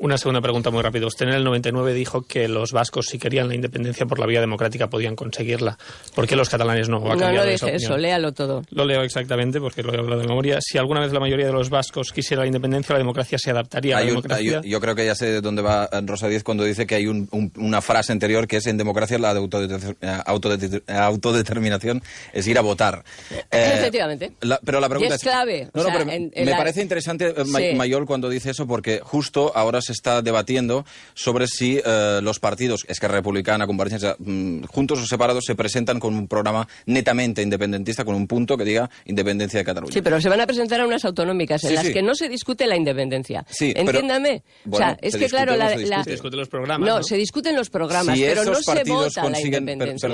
Una segunda pregunta muy rápido. Usted en el 99 dijo que los vascos, si querían la independencia por la vía democrática, podían conseguirla. ¿Por qué los catalanes no? No dije eso, léalo todo. Lo leo exactamente porque lo he hablado de memoria. Si alguna vez la mayoría de los vascos quisiera la independencia, la democracia se adaptaría a la democracia. Yo creo que ya sé de dónde va Rosa Díez cuando dice que hay una frase anterior que es: en democracia la de autodeterminación es ir a votar. Efectivamente. Pero la pregunta es clave. Me parece interesante Mayol cuando dice eso, porque justo ahora se está debatiendo sobre si los partidos, Esquerra Republicana, Convergencia, juntos o separados, se presentan con un programa netamente independentista, con un punto que diga independencia de Cataluña. Sí, pero se van a presentar a unas autonómicas en las que no se discute la independencia. Sí, entiéndame. Bueno, o sea, es que claro, se discuten los programas. No, se discuten los programas, pero no se vota la independencia.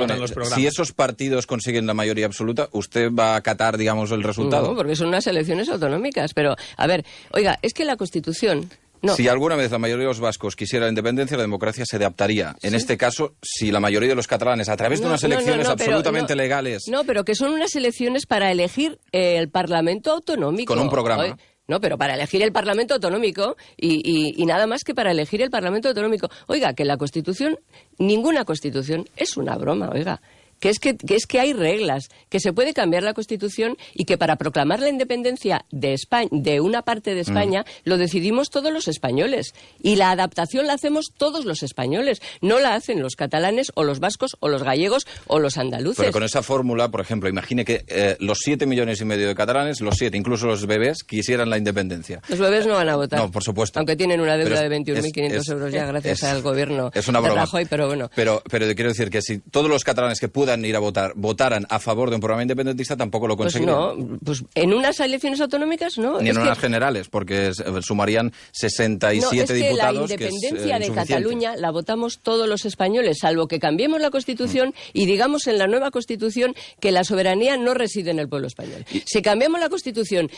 Si esos partidos consiguen la mayoría absoluta, ¿usted va a acatar, digamos, el resultado? No, porque son unas elecciones autonómicas. Pero, a ver, oiga, es que la Constitución... No. Si alguna vez la mayoría de los vascos quisiera la independencia, la democracia se adaptaría. En este caso, si la mayoría de los catalanes, a través de unas elecciones absolutamente legales... No, pero que son unas elecciones para elegir el Parlamento autonómico. Con un programa. No, pero para elegir el Parlamento autonómico y nada más que para elegir el Parlamento autonómico. Oiga, que la Constitución, ninguna Constitución, es una broma, oiga. que es que hay reglas, que se puede cambiar la Constitución y que para proclamar la independencia de España, de una parte de España, lo decidimos todos los españoles. Y la adaptación la hacemos todos los españoles. No la hacen los catalanes o los vascos o los gallegos o los andaluces. Pero con esa fórmula, por ejemplo, imagine que los 7,5 millones de catalanes, los 7, incluso los bebés, quisieran la independencia. Los bebés no van a votar. No, por supuesto. Aunque tienen una deuda de 21.500 euros ya gracias al gobierno es una broma. de Rajoy, pero bueno. Pero quiero decir que si todos los catalanes que puedan ir a votar votaran a favor de un programa independentista, tampoco lo conseguirían. Pues no, pues en unas elecciones autonómicas no. Ni en unas generales, porque sumarían 67 diputados. La independencia de Cataluña la votamos todos los españoles, salvo que cambiemos la Constitución y digamos en la nueva Constitución que la soberanía no reside en el pueblo español. Si cambiamos la Constitución,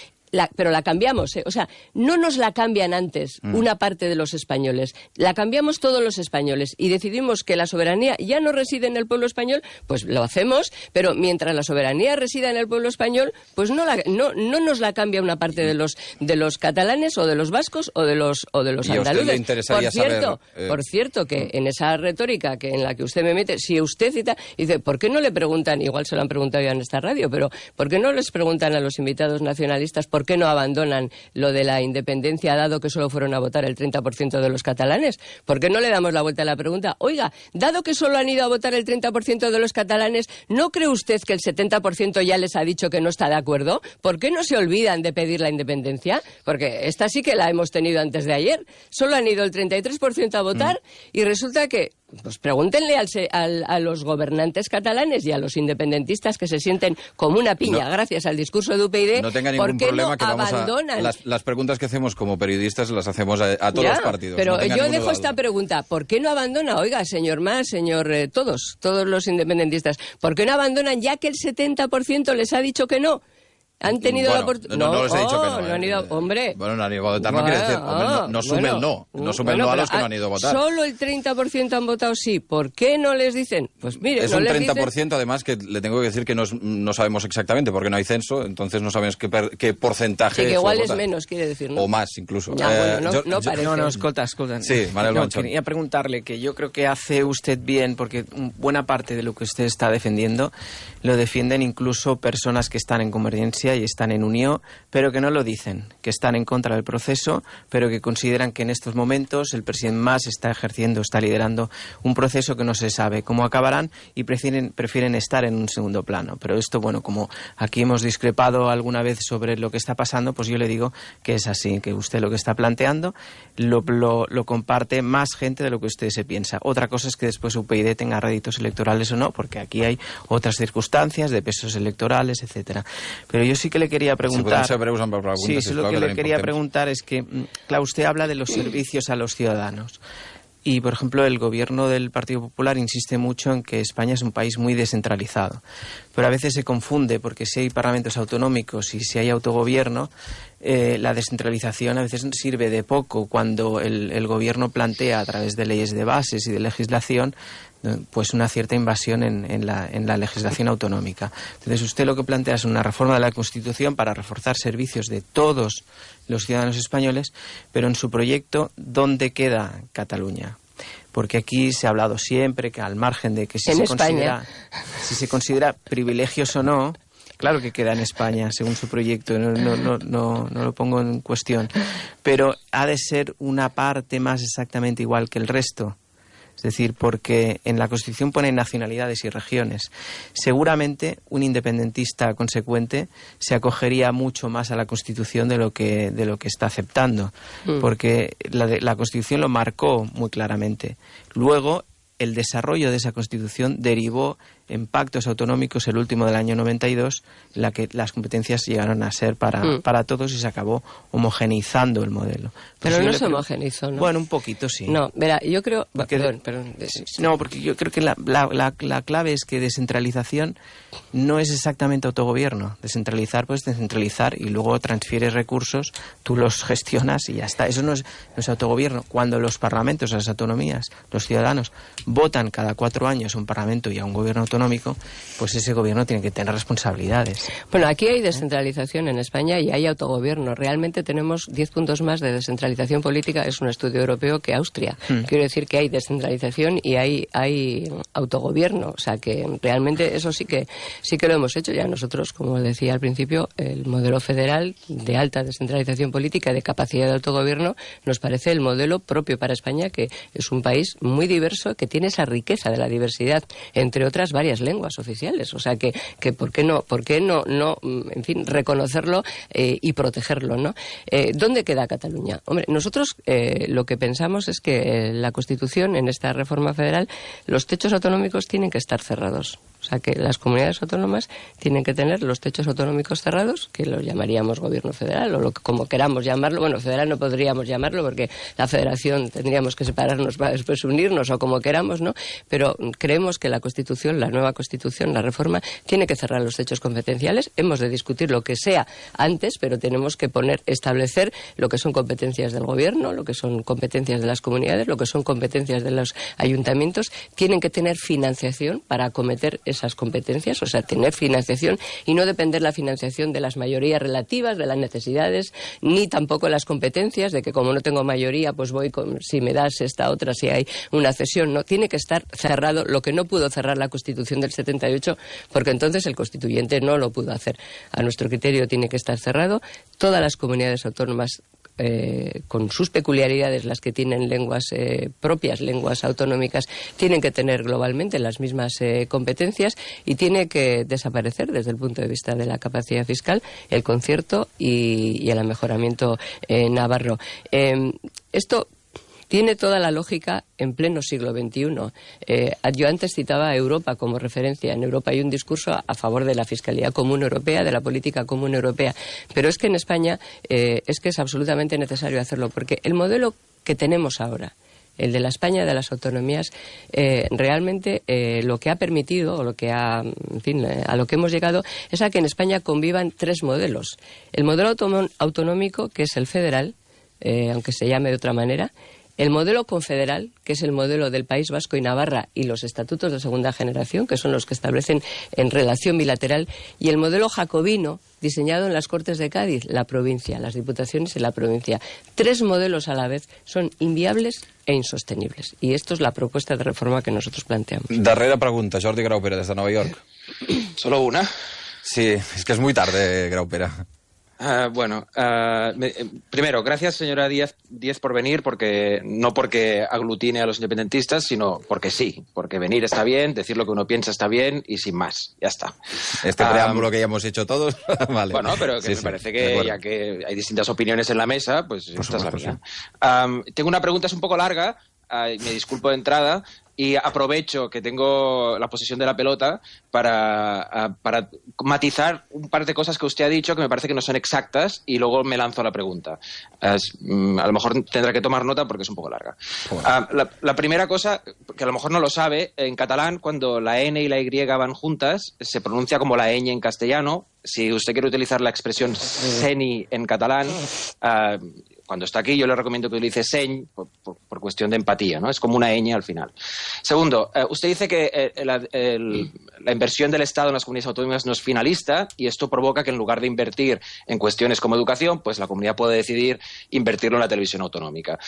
pero la cambiamos, o sea, no nos la cambian antes una parte de los españoles, la cambiamos todos los españoles y decidimos que la soberanía ya no reside en el pueblo español, pues lo hacemos, pero mientras la soberanía resida en el pueblo español, pues no nos la cambia una parte de los catalanes o de los vascos o de los andaluces. ¿Y a usted le interesaría Por cierto, que en esa retórica en la que usted me mete, si usted cita, dice, ¿por qué no le preguntan, igual se lo han preguntado ya en esta radio, pero ¿por qué no les preguntan a los invitados nacionalistas por qué no abandonan lo de la independencia, dado que solo fueron a votar el 30% de los catalanes? ¿Por qué no le damos la vuelta a la pregunta? Oiga, dado que solo han ido a votar el 30% de los catalanes, ¿no cree usted que el 70% ya les ha dicho que no está de acuerdo? ¿Por qué no se olvidan de pedir la independencia? Porque esta sí que la hemos tenido antes de ayer. Solo han ido el 33% a votar y resulta que, pues pregúntenle a los gobernantes catalanes y a los independentistas que se sienten como una piña gracias al discurso de UPyD. No tenga ningún problema que abandonan. Las preguntas que hacemos como periodistas las hacemos a todos los partidos. Pero no yo dejo esta pregunta. ¿Por qué no abandona? Oiga, señor Mas, señor todos los independentistas. ¿Por qué no abandonan ya que el 70% les ha dicho que no? ¿Han tenido la oportunidad? No les he dicho que no. No han ido, hombre. Bueno, no han ido a votar, no quiere decir. Hombre, no sume el no. No sume el no a los que no han ido a votar. Solo el 30% han votado sí. ¿Por qué no les dicen? Pues mire, es un 30%, además, que le tengo que decir que no sabemos exactamente, porque no hay censo, entonces no sabemos qué porcentaje. Sí, que igual es menos, quiere decir, ¿no? O más, incluso. Ya, no parece. No, escolta. Sí, Manel Manchón. Quería preguntarle que yo creo que hace usted bien, porque buena parte de lo que usted está defendiendo lo defienden incluso personas que están en Convergencia y están en Unión, pero que no lo dicen, que están en contra del proceso, pero que consideran que en estos momentos el presidente Mas está liderando un proceso que no se sabe cómo acabarán y prefieren estar en un segundo plano. Pero esto, bueno, como aquí hemos discrepado alguna vez sobre lo que está pasando, pues yo le digo que es así, que usted lo que está planteando lo comparte más gente de lo que usted se piensa. Otra cosa es que después UPyD tenga réditos electorales o no, porque aquí hay otras circunstancias de pesos electorales, etcétera. Pero yo sí que le quería preguntar... Sí, lo que le quería preguntar es que, claro, usted habla de los servicios a los ciudadanos. Y, por ejemplo, el gobierno del Partido Popular insiste mucho en que España es un país muy descentralizado. Pero a veces se confunde, porque si hay parlamentos autonómicos y si hay autogobierno, la descentralización a veces sirve de poco cuando el gobierno plantea, a través de leyes de bases y de legislación, pues una cierta invasión en la legislación autonómica. Entonces, usted lo que plantea es una reforma de la Constitución para reforzar servicios de todos los ciudadanos españoles, pero en su proyecto, ¿dónde queda Cataluña? Porque aquí se ha hablado siempre que al margen de que si se considera privilegios o no, claro que queda en España, según su proyecto, no lo pongo en cuestión, pero ha de ser una parte más exactamente igual que el resto. Es decir, porque en la Constitución pone nacionalidades y regiones. Seguramente un independentista consecuente se acogería mucho más a la Constitución de lo que está aceptando, porque la Constitución lo marcó muy claramente. Luego, el desarrollo de esa Constitución derivó en pactos autonómicos, el último del año 92, en la que las competencias llegaron a ser para todos y se acabó homogeneizando el modelo. Pero no se homogeneizó, ¿no? Bueno, un poquito sí. No, verá, yo creo... Perdón. No, porque yo creo que la clave es que descentralización no es exactamente autogobierno. Descentralizar, pues descentralizar y luego transfieres recursos, tú los gestionas y ya está. Eso no es autogobierno. Cuando los parlamentos, las autonomías, los ciudadanos votan cada 4 años a un parlamento y a un gobierno autonómico, autonómico, pues ese gobierno tiene que tener responsabilidades. Bueno, aquí hay descentralización en España y hay autogobierno. Realmente tenemos 10 puntos más de descentralización política, es un estudio europeo, que Austria. Quiero decir que hay descentralización y hay autogobierno. O sea que realmente eso sí que lo hemos hecho ya nosotros, como decía al principio, el modelo federal de alta descentralización política, de capacidad de autogobierno, nos parece el modelo propio para España, que es un país muy diverso, que tiene esa riqueza de la diversidad, entre otras varias lenguas oficiales. O sea que ¿por qué no, en fin, reconocerlo y protegerlo, ¿no? ¿Dónde queda Cataluña? Hombre, nosotros lo que pensamos es que la Constitución, en esta reforma federal, los techos autonómicos tienen que estar cerrados. O sea, que las comunidades autónomas tienen que tener los techos autonómicos cerrados, que los llamaríamos gobierno federal, o como queramos llamarlo. Bueno, federal no podríamos llamarlo, porque la federación tendríamos que separarnos para después unirnos, o como queramos, ¿no? Pero creemos que la Constitución, la nueva Constitución, la reforma, tiene que cerrar los techos competenciales. Hemos de discutir lo que sea antes, pero tenemos que establecer lo que son competencias del gobierno, lo que son competencias de las comunidades, lo que son competencias de los ayuntamientos. Tienen que tener financiación para acometer esas competencias, o sea, tener financiación y no depender la financiación de las mayorías relativas, de las necesidades, ni tampoco las competencias, de que como no tengo mayoría, pues voy si me das esta otra, si hay una cesión. No, tiene que estar cerrado, lo que no pudo cerrar la Constitución del 78, porque entonces el constituyente no lo pudo hacer. A nuestro criterio tiene que estar cerrado. Todas las comunidades autónomas, con sus peculiaridades, las que tienen lenguas propias, lenguas autonómicas, tienen que tener globalmente las mismas competencias, y tiene que desaparecer, desde el punto de vista de la capacidad fiscal, el concierto y el amejoramiento navarro. Esto tiene toda la lógica en pleno siglo XXI. Yo antes citaba a Europa como referencia. En Europa hay un discurso a favor de la fiscalidad común europea, de la política común europea. Pero es que en España es que es absolutamente necesario hacerlo, porque el modelo que tenemos ahora, el de la España de las autonomías, realmente lo que ha permitido, o lo que a lo que hemos llegado, es a que en España convivan tres modelos. El modelo autonómico, que es el federal, aunque se llame de otra manera; el modelo confederal, que es el modelo del País Vasco y Navarra y los estatutos de segunda generación, que son los que establecen en relación bilateral; y el modelo jacobino, diseñado en las Cortes de Cádiz, la provincia, las diputaciones y la provincia. Tres modelos a la vez son inviables e insostenibles. Y esto es la propuesta de reforma que nosotros planteamos. Darrera pregunta, Jordi Graupera, desde Nueva York. ¿Solo una? Sí, es que es muy tarde, Graupera. Primero, gracias, señora Díez, por venir, no porque aglutine a los independentistas, sino porque sí, porque venir está bien, decir lo que uno piensa está bien, y sin más, ya está. Este preámbulo que ya hemos hecho todos, vale. Bueno, pero que me parece que ya que hay distintas opiniones en la mesa, pues esta es la mía. Tengo una pregunta, es un poco larga, me disculpo de entrada, y aprovecho que tengo la posesión de la pelota para matizar un par de cosas que usted ha dicho que me parece que no son exactas, y luego me lanzo a la pregunta. A lo mejor tendrá que tomar nota porque es un poco larga. Bueno. La primera cosa, que a lo mejor no lo sabe, en catalán, cuando la N y la Y van juntas, se pronuncia como la ñ en castellano. Si usted quiere utilizar la expresión seny en catalán, cuando está aquí yo le recomiendo que utilice seny por cuestión de empatía, ¿no? Es como una ñ al final. Segundo, usted dice que la inversión del Estado en las comunidades autónomas no es finalista, y esto provoca que en lugar de invertir en cuestiones como educación, pues la comunidad puede decidir invertirlo en la televisión autonómica.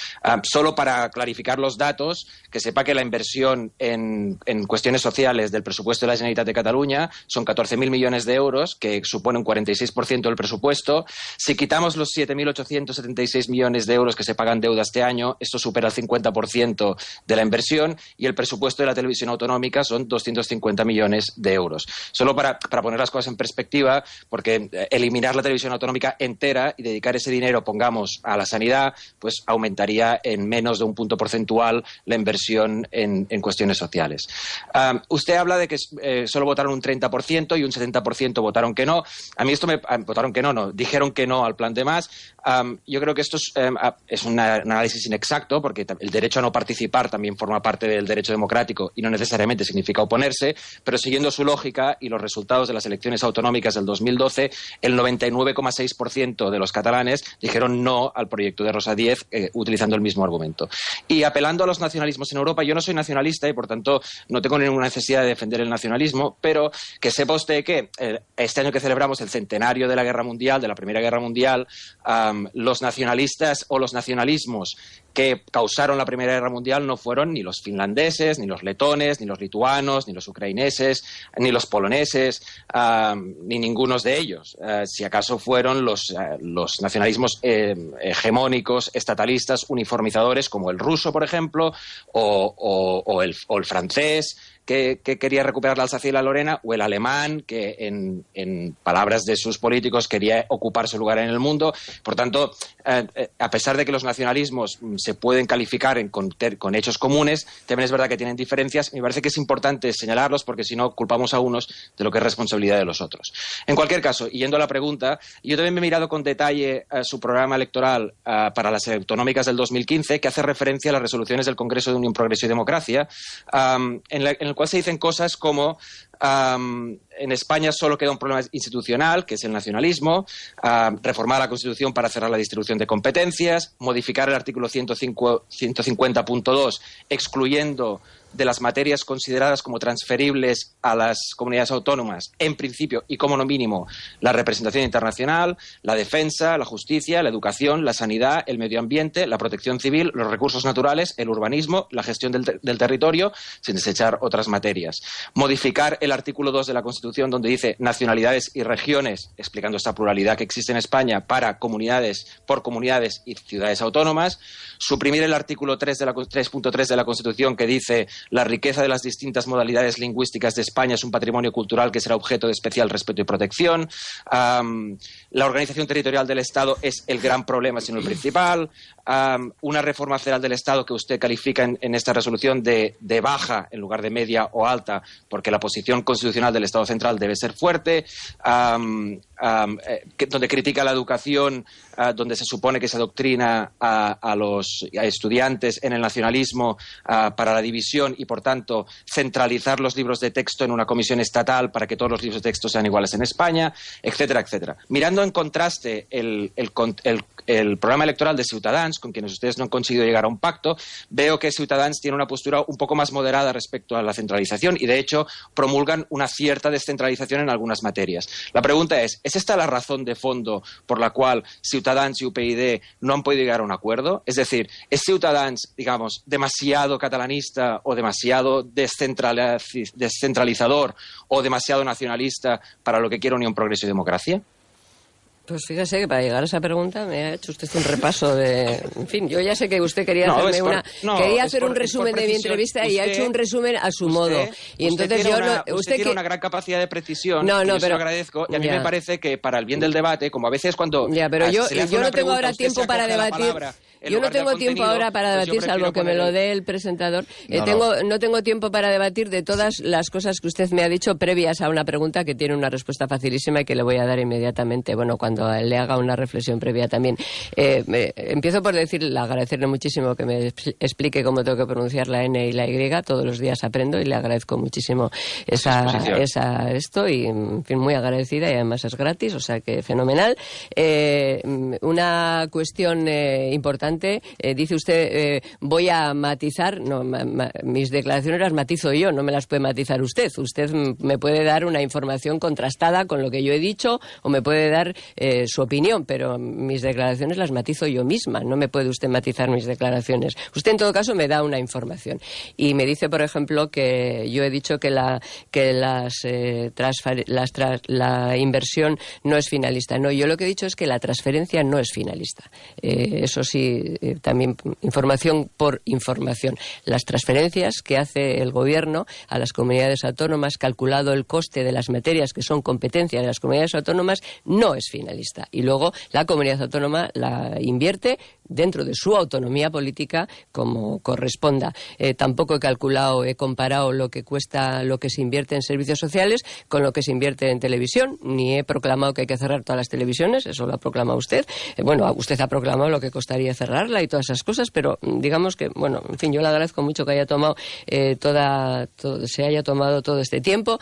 Solo para clarificar los datos, que sepa que la inversión en cuestiones sociales del presupuesto de la Generalitat de Cataluña son 14.000 millones de euros, que supone un 46% del presupuesto. Si quitamos los 7.876 millones de euros que se pagan deuda este año, esto supera el 50% de la inversión, y el presupuesto de la televisión autonómica son 250 millones de euros. Solo para poner las cosas en perspectiva, porque eliminar la televisión autonómica entera y dedicar ese dinero, pongamos, a la sanidad, pues aumentaría en menos de un punto porcentual la inversión en cuestiones sociales. Usted habla de que solo votaron un 30% y un 70% votaron que no. A mí esto votaron que no, dijeron que no al plan de Mas. Yo creo que esto es un análisis inexacto, porque el derecho a no participar también forma parte del derecho democrático y no necesariamente significa oponerse, pero sí siguiendo su lógica y los resultados de las elecciones autonómicas del 2012, el 99,6% de los catalanes dijeron no al proyecto de Rosa Díez, utilizando el mismo argumento. Y apelando a los nacionalismos en Europa, yo no soy nacionalista y por tanto no tengo ninguna necesidad de defender el nacionalismo, pero que sepa usted que este año que celebramos el centenario de la Guerra Mundial, de la Primera Guerra Mundial, los nacionalistas o los nacionalismos que causaron la Primera Guerra Mundial no fueron ni los finlandeses, ni los letones, ni los lituanos, ni los ucraneses, ni los poloneses, ni ninguno de ellos. Si acaso fueron los nacionalismos hegemónicos, estatalistas, uniformizadores, como el ruso, por ejemplo, o el francés, que quería recuperar la Alsacia y la Lorena, o el alemán, que en palabras de sus políticos quería ocupar su lugar en el mundo. Por tanto, a pesar de que los nacionalismos se pueden calificar con hechos comunes, también es verdad que tienen diferencias. Me parece que es importante señalarlos porque si no culpamos a unos de lo que es responsabilidad de los otros. En cualquier caso, y yendo a la pregunta, yo también me he mirado con detalle su programa electoral para las autonómicas del 2015, que hace referencia a las resoluciones del Congreso de Unión, Progreso y Democracia, en el cual se dicen cosas como en España solo queda un problema institucional, que es el nacionalismo, reformar la Constitución para cerrar la distribución de competencias, modificar el artículo 150.2, excluyendo de las materias consideradas como transferibles a las comunidades autónomas, en principio y como no mínimo, la representación internacional, la defensa, la justicia, la educación, la sanidad, el medio ambiente, la protección civil, los recursos naturales, el urbanismo, la gestión del territorio, sin desechar otras materias. Modificar el artículo 2 de la Constitución, donde dice nacionalidades y regiones, explicando esta pluralidad que existe en España para comunidades, por comunidades y ciudades autónomas. Suprimir el artículo 3.3 de la Constitución, que dice la riqueza de las distintas modalidades lingüísticas de España es un patrimonio cultural que será objeto de especial respeto y protección. La organización territorial del Estado es el gran problema, sino el principal. Una reforma federal del Estado que usted califica en esta resolución de baja en lugar de media o alta, porque la posición constitucional del Estado central debe ser fuerte. Donde critica la educación, donde se supone que se adoctrina a los estudiantes en el nacionalismo para la división y, por tanto, centralizar los libros de texto en una comisión estatal para que todos los libros de texto sean iguales en España, etcétera, etcétera. Mirando en contraste el programa electoral de Ciutadans, con quienes ustedes no han conseguido llegar a un pacto, veo que Ciutadans tiene una postura un poco más moderada respecto a la centralización y, de hecho, promulgan una cierta descentralización en algunas materias. La pregunta ¿es esta la razón de fondo por la cual Ciutadans y UPyD no han podido llegar a un acuerdo? Es decir, ¿es Ciutadans, digamos, demasiado catalanista o demasiado descentralizador o demasiado nacionalista para lo que quiere Unión, Progreso y Democracia? Pues fíjese que para llegar a esa pregunta me ha hecho usted un repaso de... En fin, yo ya sé que usted quería hacer un resumen de mi entrevista y ha hecho un resumen a su modo. Y entonces usted tiene una gran capacidad de precisión, pero yo se lo agradezco, y a mí me parece que para el bien del debate, como a veces cuando... Ya, pero yo no tengo ahora tiempo para debatir... Yo no tengo tiempo ahora para debatir, salvo que me lo dé el presentador. No tengo tiempo para debatir de todas las cosas que usted me ha dicho previas a una pregunta que tiene una respuesta facilísima y que le voy a dar inmediatamente, bueno, cuando le haga una reflexión previa también. Empiezo por agradecerle muchísimo que me explique cómo tengo que pronunciar la N y la Y. Todos los días aprendo y le agradezco muchísimo esto y, en fin, muy agradecida y además es gratis, o sea que fenomenal. Una cuestión importante. Dice usted, voy a matizar. No, mis declaraciones las matizo yo, no me las puede matizar usted. Usted me puede dar una información contrastada con lo que yo he dicho o me puede dar su opinión, pero mis declaraciones las matizo yo misma. No me puede usted matizar mis declaraciones. Usted, en todo caso, me da una información. Y me dice, por ejemplo, que yo he dicho que la inversión no es finalista. No, yo lo que he dicho es que la transferencia no es finalista. Eso sí, también información por información. Las transferencias que hace el Gobierno a las comunidades autónomas, calculado el coste de las materias que son competencia de las comunidades autónomas, no es finalista. Y luego la comunidad autónoma la invierte dentro de su autonomía política como corresponda. Tampoco he comparado lo que cuesta lo que se invierte en servicios sociales con lo que se invierte en televisión, ni he proclamado que hay que cerrar todas las televisiones, eso lo ha proclamado usted. Usted ha proclamado lo que costaría cerrar cerrarla y todas esas cosas, pero digamos que, bueno, en fin, yo le agradezco mucho que haya tomado se haya tomado todo este tiempo.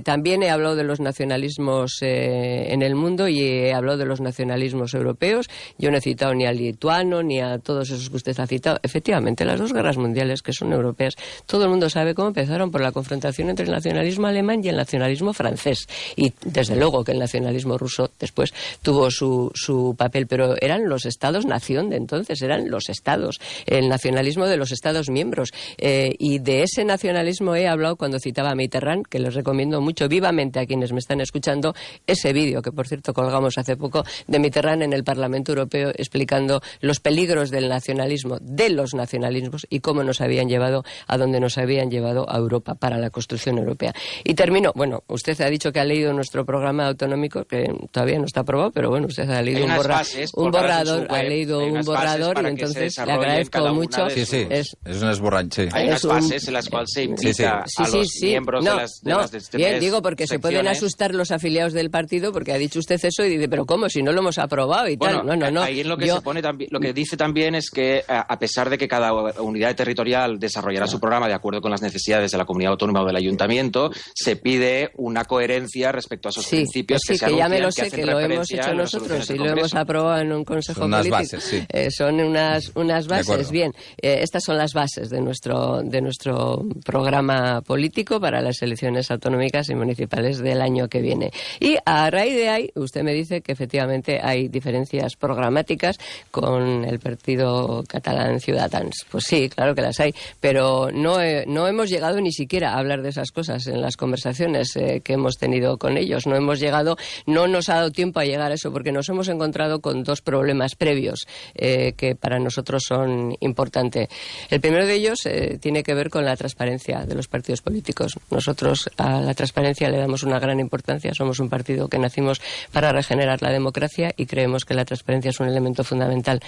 También he hablado de los nacionalismos en el mundo y he hablado de los nacionalismos europeos. Yo no he citado ni al lituano ni a todos esos que usted ha citado. Efectivamente, las dos guerras mundiales que son europeas, todo el mundo sabe cómo empezaron, por la confrontación entre el nacionalismo alemán y el nacionalismo francés. Y desde luego que el nacionalismo ruso después tuvo su papel, pero eran los estados-nación de entonces, eran los estados, el nacionalismo de los estados miembros. Y de ese nacionalismo he hablado cuando citaba a Mitterrand, que les recomiendo mucho vivamente a quienes me están escuchando ese vídeo, que por cierto colgamos hace poco, de Mitterrand en el Parlamento Europeo explicando los peligros del nacionalismo, de los nacionalismos y cómo nos habían llevado a donde nos habían llevado a Europa para la construcción europea. Y termino, bueno, usted ha dicho que ha leído nuestro programa autonómico, que todavía no está aprobado, pero bueno, usted ha leído un borrador y entonces le agradezco mucho. Sí, es un esborrany, sí. Hay unas bases en las cuales se invita a los miembros de las bien, digo, porque se pueden asustar los afiliados del partido, porque ha dicho usted eso y dice, pero ¿cómo? Si no lo hemos aprobado y tal. No. Ahí en lo que se pone también, lo que dice también es que a pesar de que cada unidad territorial desarrollará su programa de acuerdo con las necesidades de la comunidad autónoma o del ayuntamiento, se pide una coherencia respecto a esos principios que se anuncian, ya me lo sé, que lo hemos hecho nosotros y lo hemos aprobado en un consejo político. Bases, sí. Son unas bases. Bien, estas son las bases de nuestro programa político para las elecciones autonómicas y municipales del año que viene. Y a raíz de ahí, usted me dice que efectivamente hay diferencias programáticas con el partido catalán Ciudadans. Pues sí, claro que las hay, pero no hemos llegado ni siquiera a hablar de esas cosas en las conversaciones que hemos tenido con ellos. No nos ha dado tiempo a llegar a eso, porque nos hemos encontrado con dos problemas previos que para nosotros son importantes. El primero de ellos tiene que ver con la transparencia de los partidos políticos. Nosotros a la transparencia le damos una gran importancia. Somos un partido que nacimos para regenerar la democracia y creemos que la transparencia es un elemento fundamental.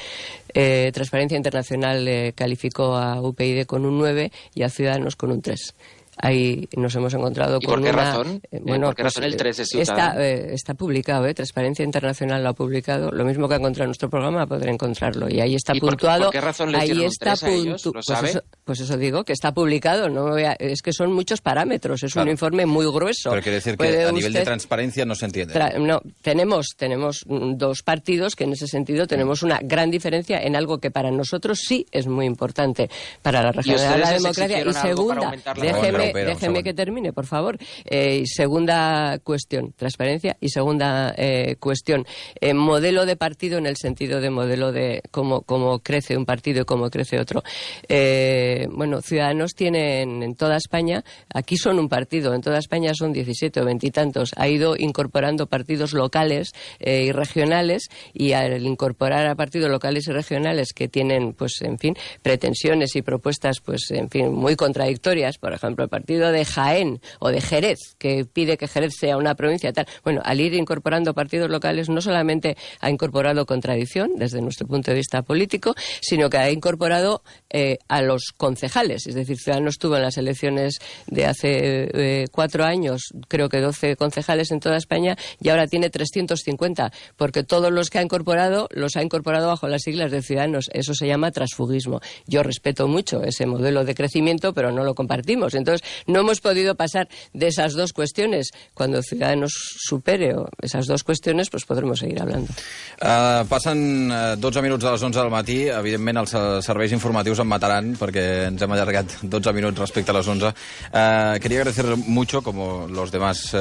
Transparencia Internacional calificó a UPyD con un 9 y a Ciudadanos con un 3. Ahí nos hemos encontrado con una... ¿Por qué razón? ¿Por qué razón el 3 de Ciudadanos? Está publicado, Transparencia Internacional lo ha publicado. Lo mismo que ha encontrado nuestro programa, podrá encontrarlo. Y ahí está puntuado. ¿Por qué razón les dieron un 3 a ellos? ¿Lo sabe? Pues eso digo, que está publicado. Es que son muchos parámetros. Es un informe muy grueso. Pero quiere decir que a nivel de transparencia no se entiende. No, tenemos dos partidos que en ese sentido tenemos una gran diferencia en algo que para nosotros sí es muy importante para la regeneración de la democracia. Y segunda, déjeme que termine, por favor. Segunda cuestión, transparencia. Y segunda cuestión, modelo de partido en el sentido de modelo de cómo crece un partido y cómo crece otro. Ciudadanos tienen en toda España, aquí son un partido, en toda España son 17 o 20 y tantos. Ha ido incorporando partidos locales y regionales, y al incorporar a partidos locales y regionales que tienen, pues, en fin, pretensiones y propuestas, pues, en fin, muy contradictorias, por ejemplo, el partido de Jaén o de Jerez, que pide que Jerez sea una provincia tal. Bueno, al ir incorporando partidos locales no solamente ha incorporado contradicción desde nuestro punto de vista político, sino que ha incorporado a los concejales. Es decir, Ciudadanos tuvo en las elecciones de hace 4 años, creo que 12 concejales en toda España, y ahora tiene 350, porque todos los que ha incorporado los ha incorporado bajo las siglas de Ciudadanos. Eso se llama transfugismo. Yo respeto mucho ese modelo de crecimiento, pero no lo compartimos. Entonces, no hemos podido pasar de esas dos cuestiones. Cuando Ciudadanos supere esas dos cuestiones, pues podremos seguir hablando. Passen 12 minuts de les 11 del matí. Evidentment, els serveis informatius em mataran perquè ens hem allargat 12 minuts respecte a les 11. Quería agradecer mucho, como los demás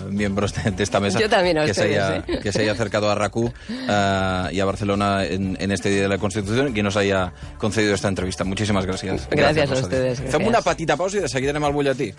miembros de esta mesa, que se haya acercado a RAC1 y a Barcelona en este Día de la Constitución y que nos haya concedido esta entrevista. Muchísimas gracias. Gracias a ustedes. Fem una petita pausa i de seguida anem al butlletí.